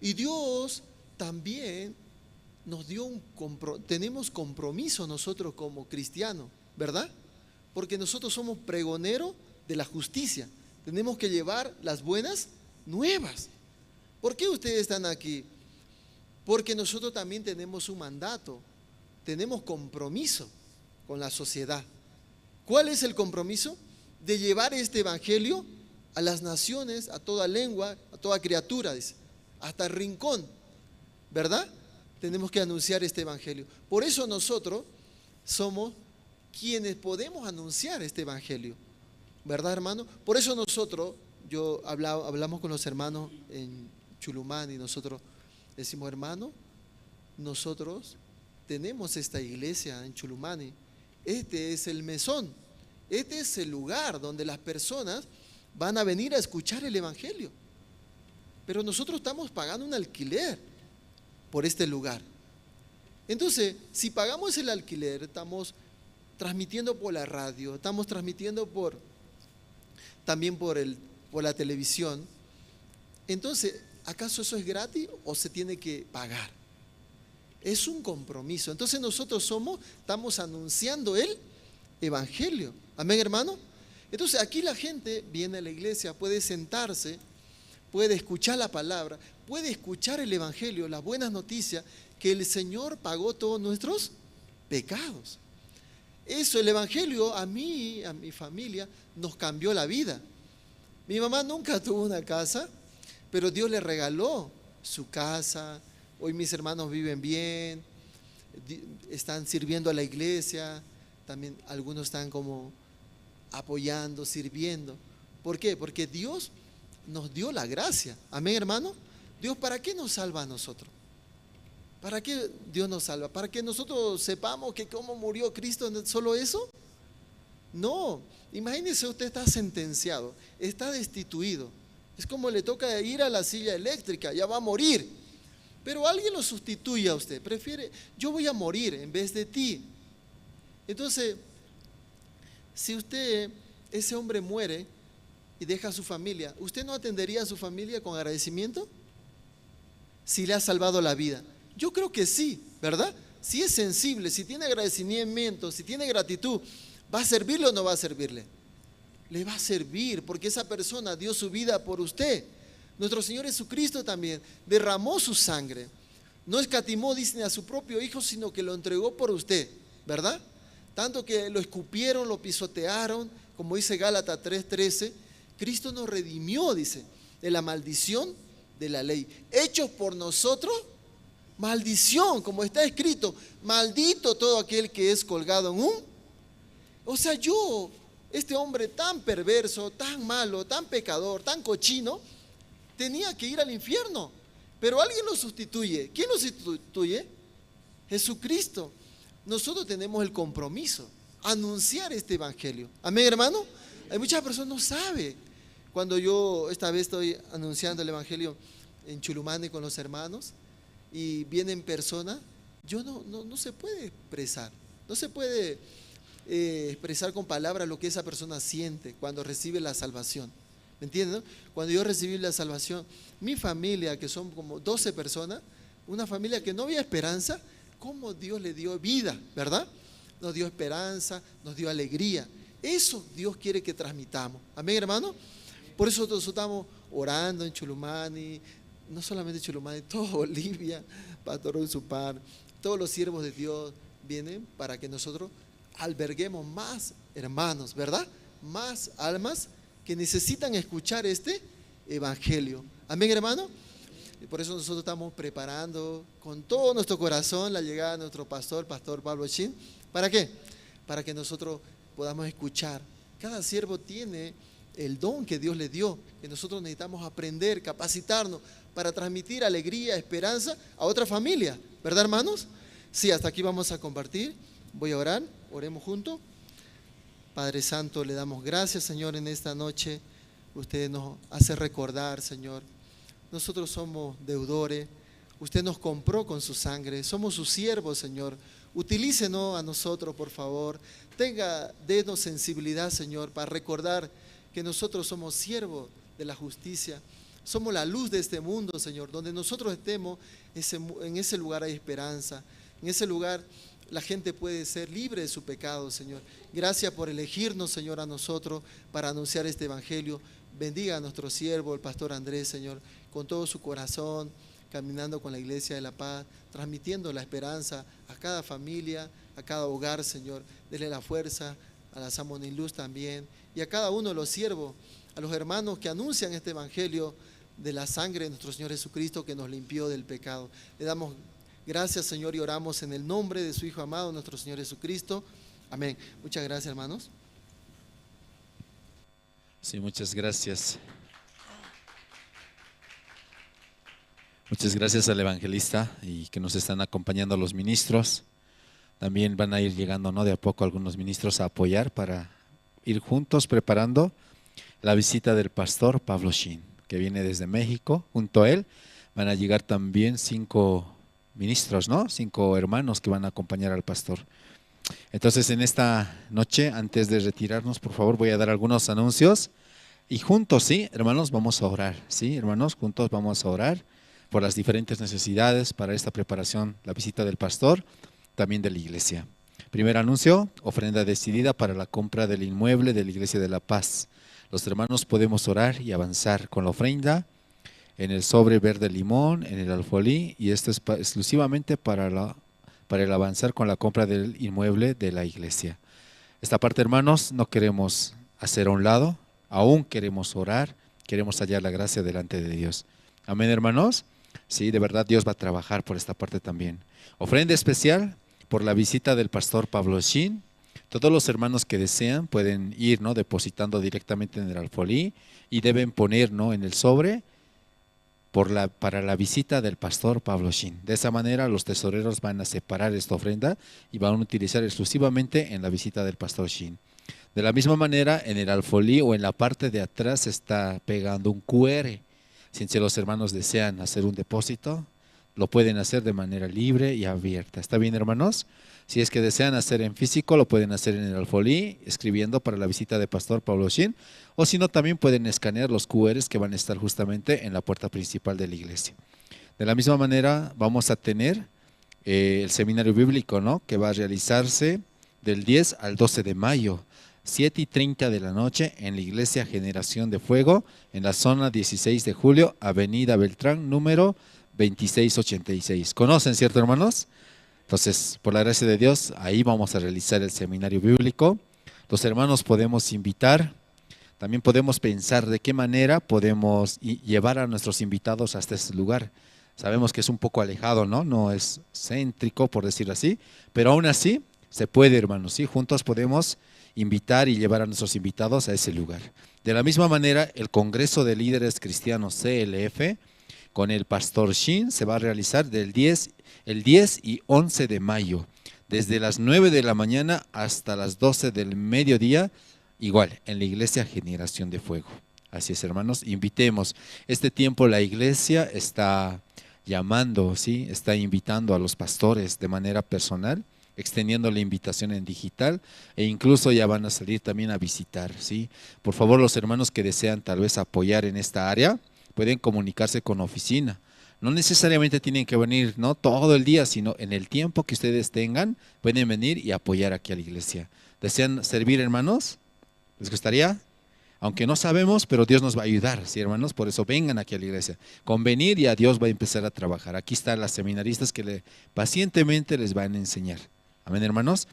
Y Dios también nos dio tenemos compromiso nosotros como cristianos, ¿verdad? Porque nosotros somos pregoneros de la justicia. Tenemos que llevar las buenas nuevas. ¿Por qué ustedes están aquí? Porque nosotros también tenemos un mandato, tenemos compromiso con la sociedad. ¿Cuál es el compromiso? De llevar este evangelio a las naciones, a toda lengua, a toda criatura, dice, hasta el rincón, ¿verdad? Tenemos que anunciar este evangelio. Por eso nosotros somos quienes podemos anunciar este evangelio, ¿verdad, hermano? Por eso nosotros, hablamos con los hermanos en Chulumani, y nosotros decimos, hermano, nosotros tenemos esta iglesia en Chulumani. Este es el mesón, este es el lugar donde las personas van a venir a escuchar el evangelio. Pero nosotros estamos pagando un alquiler por este lugar. Entonces, si pagamos el alquiler, estamos transmitiendo por la radio, estamos transmitiendo también por la televisión. Entonces, ¿acaso eso es gratis o se tiene que pagar? Es un compromiso. Entonces nosotros estamos anunciando el evangelio. Amén, hermano. Entonces aquí la gente viene a la iglesia, puede sentarse, puede escuchar la palabra, puede escuchar el evangelio, las buenas noticias, que el Señor pagó todos nuestros pecados. Eso, el evangelio, a mí, a mi familia, nos cambió la vida. Mi mamá nunca tuvo una casa, pero Dios le regaló su casa. Hoy mis hermanos viven bien, están sirviendo a la iglesia, también algunos están como apoyando, sirviendo. ¿Por qué? Porque Dios nos dio la gracia. Amén, hermano. Dios, ¿para qué nos salva a nosotros? ¿Para qué Dios nos salva? ¿Para que nosotros sepamos que cómo murió Cristo, solo eso? No, imagínese, usted está sentenciado, está destituido. Es como le toca ir a la silla eléctrica, ya va a morir. Pero alguien lo sustituye a usted, prefiere, yo voy a morir en vez de ti. Entonces, si ese hombre muere y deja a su familia, ¿usted no atendería a su familia con agradecimiento? Si le ha salvado la vida. Yo creo que sí, ¿verdad? Si es sensible, si tiene agradecimiento, si tiene gratitud, ¿va a servirle o no va a servirle? Le va a servir, porque esa persona dio su vida por usted. Nuestro Señor Jesucristo también derramó su sangre. No escatimó, dicen, a su propio Hijo, sino que lo entregó por usted, ¿verdad? Tanto que lo escupieron, lo pisotearon, como dice Gálatas 3:13. Cristo nos redimió, dice, de la maldición de la ley. Hechos por nosotros, maldición, como está escrito, maldito todo aquel que es colgado en un... O sea, este hombre tan perverso, tan malo, tan pecador, tan cochino, tenía que ir al infierno, pero alguien lo sustituye. ¿Quién lo sustituye? Jesucristo. Nosotros tenemos el compromiso, anunciar este evangelio. Amén, hermano. Hay muchas personas que no saben. Cuando yo esta vez estoy anunciando el evangelio en Chulumani con los hermanos y vienen personas, no se puede expresar, no se puede expresar con palabras lo que esa persona siente cuando recibe la salvación. ¿Me entienden? ¿No? Cuando yo recibí la salvación, mi familia, que son como 12 personas, una familia que no había esperanza, cómo Dios le dio vida, ¿verdad? Nos dio esperanza, nos dio alegría. Eso Dios quiere que transmitamos. Amén, hermano. Por eso nosotros estamos orando en Chulumani, no solamente en Chulumani, toda Bolivia, Pastor Usupar, todos los siervos de Dios vienen para que nosotros alberguemos más hermanos, ¿verdad? Más almas que necesitan escuchar este evangelio. Amén, hermano. Y por eso nosotros estamos preparando con todo nuestro corazón la llegada de nuestro pastor Pablo Shin. ¿Para qué? Para que nosotros podamos escuchar. Cada siervo tiene el don que Dios le dio, que nosotros necesitamos aprender, capacitarnos para transmitir alegría, esperanza a otra familia, ¿verdad, hermanos? Sí, hasta aquí vamos a compartir. Voy a orar, oremos juntos. Padre Santo, le damos gracias, Señor, en esta noche. Usted nos hace recordar, Señor, nosotros somos deudores. Usted nos compró con su sangre, somos sus siervos, Señor. Utilícenos a nosotros, por favor. Denos sensibilidad, Señor, para recordar que nosotros somos siervos de la justicia. Somos la luz de este mundo, Señor. Donde nosotros estemos, en ese lugar hay esperanza. En ese lugar la gente puede ser libre de su pecado, Señor. Gracias por elegirnos, Señor, a nosotros para anunciar este evangelio. Bendiga a nuestro siervo, el pastor Andrés, Señor, con todo su corazón, caminando con la Iglesia de la Paz, transmitiendo la esperanza a cada familia, a cada hogar, Señor. Dele la fuerza a la Samonin Luz también, y a cada uno de los siervos, a los hermanos que anuncian este evangelio de la sangre de nuestro Señor Jesucristo que nos limpió del pecado. Le damos gracias, Señor, y oramos en el nombre de su Hijo amado, nuestro Señor Jesucristo. Amén. Muchas gracias, hermanos. Sí, muchas gracias. Muchas gracias al evangelista y que nos están acompañando los ministros. También van a ir llegando, ¿no?, de a poco algunos ministros a apoyar para ir juntos preparando la visita del pastor Pablo Shin, que viene desde México. Junto a él van a llegar también 5 ministros, ¿no? 5 hermanos que van a acompañar al pastor. Entonces, en esta noche, antes de retirarnos, por favor, voy a dar algunos anuncios y juntos, sí, hermanos, vamos a orar, sí, hermanos, juntos vamos a orar por las diferentes necesidades para esta preparación, la visita del pastor, también de la iglesia. Primer anuncio, ofrenda decidida para la compra del inmueble de la Iglesia de la Paz. Los hermanos podemos orar y avanzar con la ofrenda en el sobre verde limón, en el alfolí, y esto es exclusivamente para el avanzar con la compra del inmueble de la iglesia. Esta parte, hermanos, no queremos hacer a un lado, aún queremos orar, queremos hallar la gracia delante de Dios. Amén, hermanos. Sí, de verdad Dios va a trabajar por esta parte también. Ofrenda especial por la visita del pastor Pablo Shin. Todos los hermanos que desean pueden ir, ¿no?, depositando directamente en el alfolí y deben poner, ¿no?, en el sobre para la visita del pastor Pablo Shin. De esa manera los tesoreros van a separar esta ofrenda y van a utilizar exclusivamente en la visita del pastor Shin. De la misma manera, en el alfolí o en la parte de atrás está pegando un QR. Si los hermanos desean hacer un depósito, lo pueden hacer de manera libre y abierta. ¿Está bien, hermanos? Si es que desean hacer en físico, lo pueden hacer en el alfolí, escribiendo para la visita del pastor Pablo Shin, o si no, también pueden escanear los QRs que van a estar justamente en la puerta principal de la iglesia. De la misma manera, vamos a tener el seminario bíblico, ¿no?, que va a realizarse del 10 al 12 de mayo, 7:30 de la noche, en la iglesia Generación de Fuego, en la zona 16 de julio, avenida Beltrán, número 2686. ¿Conocen, cierto, hermanos? Entonces, por la gracia de Dios, ahí vamos a realizar el seminario bíblico. Los hermanos podemos invitar, también podemos pensar de qué manera podemos llevar a nuestros invitados hasta este lugar. Sabemos que es un poco alejado, ¿no? No es céntrico, por decirlo así, pero aún así se puede, hermanos, ¿sí? Juntos podemos invitar y llevar a nuestros invitados a ese lugar. De la misma manera, el Congreso de Líderes Cristianos CLF con el pastor Shin se va a realizar el 10 y 11 de mayo, desde las 9 de la mañana hasta las 12 del mediodía, igual, en la iglesia Generación de Fuego. Así es, hermanos, invitemos. Este tiempo la iglesia está llamando, ¿sí?, está invitando a los pastores de manera personal, extendiendo la invitación en digital, e incluso ya van a salir también a visitar, ¿sí? Por favor, los hermanos que desean tal vez apoyar en esta área, pueden comunicarse con oficina. No necesariamente tienen que venir, ¿no?, todo el día, sino en el tiempo que ustedes tengan, pueden venir y apoyar aquí a la iglesia. ¿Desean servir, hermanos? ¿Les gustaría? Aunque no sabemos, pero Dios nos va a ayudar, ¿sí, hermanos? Por eso vengan aquí a la iglesia. Con venir ya Dios va a empezar a trabajar. Aquí están las seminaristas que pacientemente les van a enseñar. Amén, hermanos.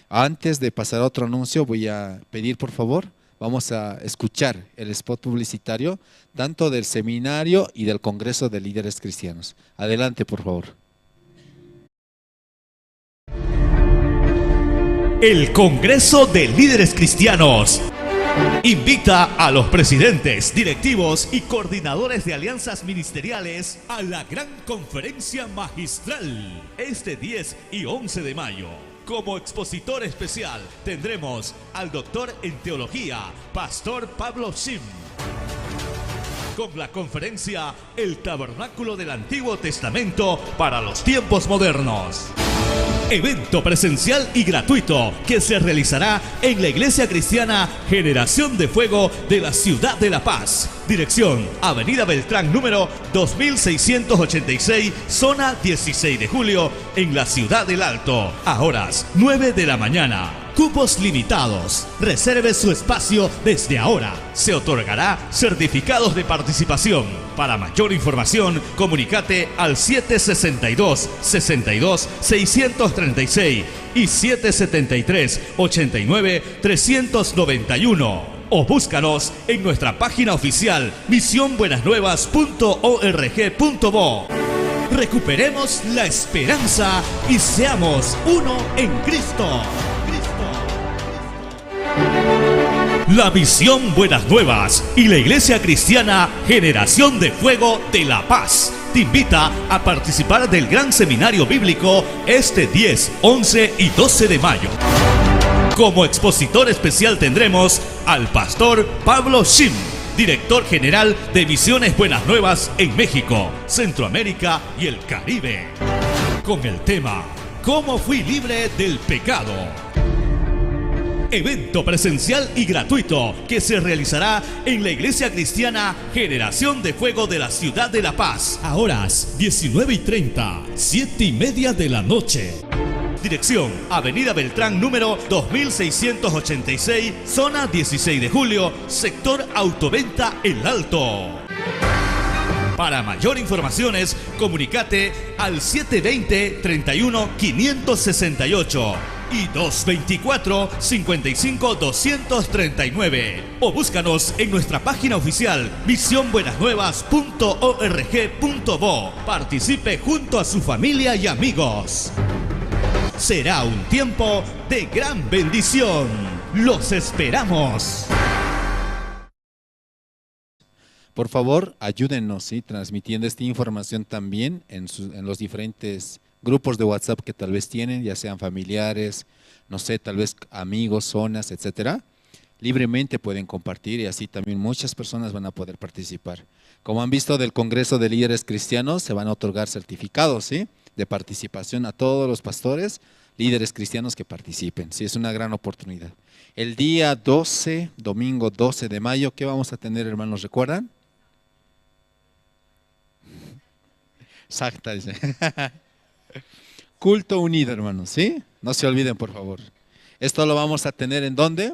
Antes de pasar a otro anuncio, voy a pedir, por favor, vamos a escuchar el spot publicitario, tanto del seminario y del Congreso de Líderes Cristianos. Adelante, por favor. El Congreso de Líderes Cristianos invita a los presidentes, directivos y coordinadores de alianzas ministeriales a la gran conferencia magistral este 10 y 11 de mayo. Como expositor especial tendremos al doctor en teología, Pastor Pablo Sim, con la conferencia El Tabernáculo del Antiguo Testamento para los tiempos modernos. Evento presencial y gratuito que se realizará en la Iglesia Cristiana Generación de Fuego de la Ciudad de La Paz. Dirección: Avenida Beltrán número 2686, zona 16 de julio, en la Ciudad del Alto, a horas 9 de la mañana. Cupos limitados. Reserve su espacio desde ahora. Se otorgará certificados de participación. Para mayor información, comunícate al 762-62-636 y 773-89-391. O búscanos en nuestra página oficial misionbuenasnuevas.org.bo. Recuperemos la esperanza y seamos uno en Cristo. La Misión Buenas Nuevas y la Iglesia Cristiana Generación de Fuego de La Paz te invita a participar del Gran Seminario Bíblico este 10, 11 y 12 de mayo. Como expositor especial tendremos al pastor Pablo Sim, director general de Misiones Buenas Nuevas en México, Centroamérica y el Caribe, con el tema ¿Cómo fui libre del pecado? Evento presencial y gratuito que se realizará en la Iglesia Cristiana Generación de Fuego de la Ciudad de La Paz, a horas 19:30, 7:30 de la noche. Dirección: Avenida Beltrán número 2686, zona 16 de julio, sector Autoventa El Alto. Para mayor informaciones, comunícate al 720-31-568 y 224-55-239 o búscanos en nuestra página oficial misionbuenasnuevas.org.bo. Participe junto a su familia y amigos. Será un tiempo de gran bendición. ¡Los esperamos! Por favor, ayúdennos, ¿sí?, transmitiendo esta información también en los diferentes grupos de WhatsApp que tal vez tienen, ya sean familiares, no sé, tal vez amigos, zonas, etcétera. Libremente pueden compartir y así también muchas personas van a poder participar. Como han visto del Congreso de Líderes Cristianos, se van a otorgar certificados, ¿sí?, de participación a todos los pastores, líderes cristianos que participen. Sí, es una gran oportunidad. El día 12, domingo 12 de mayo, ¿qué vamos a tener, hermanos? ¿Recuerdan? Exacta, dice. Culto unido, hermanos, ¿sí? No se olviden, por favor. Esto lo vamos a tener ¿en dónde?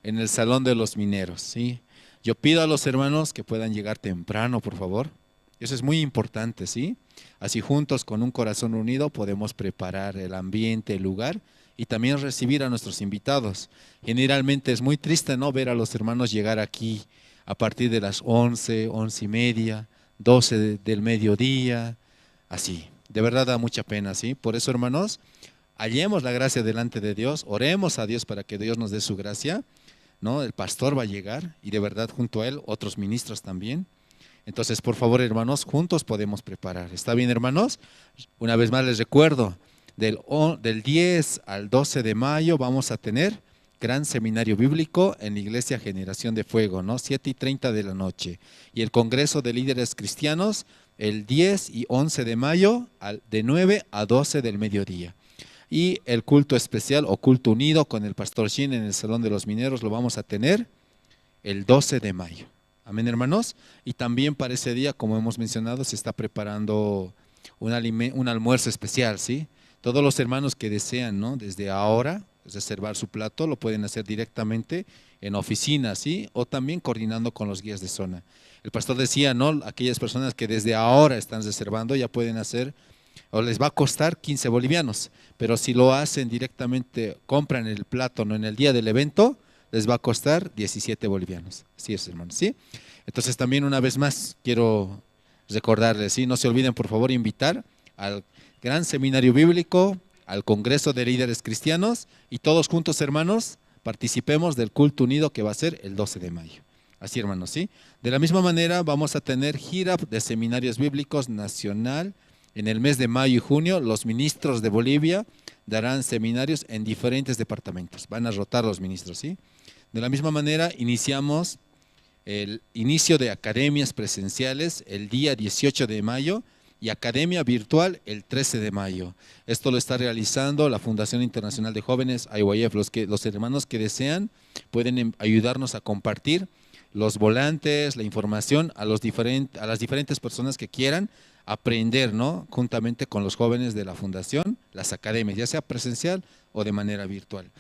En el Salón de los Mineros, ¿sí? Yo pido a los hermanos que puedan llegar temprano, por favor. Eso es muy importante, ¿sí? Así juntos, con un corazón unido, podemos preparar el ambiente, el lugar y también recibir a nuestros invitados. Generalmente es muy triste, ¿no?, ver a los hermanos llegar aquí a partir de las 11, 11:30, 12 del mediodía, así. De verdad da mucha pena, ¿sí? Por eso, hermanos, hallemos la gracia delante de Dios, oremos a Dios para que Dios nos dé su gracia, ¿no? El pastor va a llegar y de verdad junto a él otros ministros también. Entonces, por favor, hermanos, juntos podemos preparar. ¿Está bien, hermanos? Una vez más les recuerdo, del 10 al 12 de mayo vamos a tener gran seminario bíblico en la Iglesia Generación de Fuego, ¿no? 7:30 de la noche. Y el Congreso de Líderes Cristianos el 10 y 11 de mayo de 9 a 12 del mediodía. Y el culto especial o culto unido con el pastor Shin en el Salón de los Mineros lo vamos a tener el 12 de mayo. Amén, hermanos. Y también para ese día, como hemos mencionado, se está preparando un almuerzo especial, ¿sí? Todos los hermanos que desean, ¿no?, desde ahora reservar su plato, lo pueden hacer directamente en oficina, ¿sí? O también coordinando con los guías de zona. El pastor decía, ¿no? Aquellas personas que desde ahora están reservando ya pueden hacer, o les va a costar 15 bolivianos, pero si lo hacen directamente, compran el plato, no en el día del evento, les va a costar 17 bolivianos. Así es, hermanos, ¿sí? Entonces también una vez más quiero recordarles, ¿sí? No se olviden por favor invitar al Gran Seminario Bíblico, al Congreso de Líderes Cristianos y todos juntos, hermanos, participemos del culto unido que va a ser el 12 de mayo. Así, hermanos, ¿sí? De la misma manera vamos a tener gira de seminarios bíblicos nacional en el mes de mayo y junio. Los ministros de Bolivia darán seminarios en diferentes departamentos. Van a rotar los ministros, ¿sí? De la misma manera iniciamos el inicio de academias presenciales el día 18 de mayo y academia virtual el 13 de mayo. Esto lo está realizando la Fundación Internacional de Jóvenes, IYF. Los hermanos que desean pueden ayudarnos a compartir los volantes, la información a las diferentes personas que quieran aprender, ¿no? Juntamente con los jóvenes de la Fundación, las academias, ya sea presencial o de manera virtual,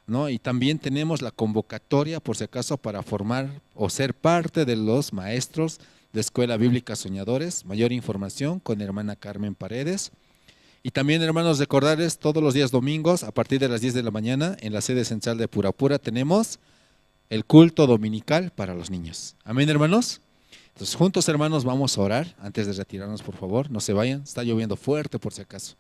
¿no? Y también tenemos la convocatoria, por si acaso, para formar o ser parte de los maestros de Escuela Bíblica Soñadores. Mayor información con hermana Carmen Paredes. Y también, hermanos, recordarles, todos los días domingos, a partir de las 10 de la mañana, en la sede central de Purapura, tenemos el culto dominical para los niños. Amén, hermanos. Entonces, juntos, hermanos, vamos a orar. Antes de retirarnos, por favor, no se vayan. Está lloviendo fuerte, por si acaso.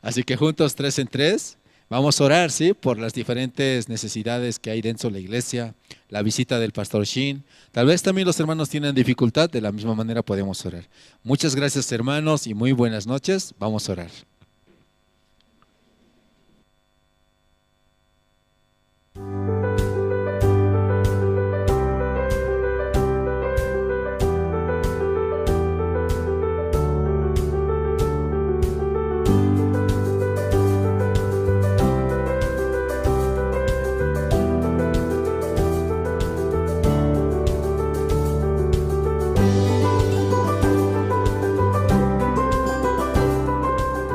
Así que juntos, 3 en 3. Vamos a orar, ¿sí? Por las diferentes necesidades que hay dentro de la iglesia, la visita del pastor Shin. Tal vez también los hermanos tienen dificultad, de la misma manera podemos orar. Muchas gracias, hermanos, y muy buenas noches. Vamos a orar.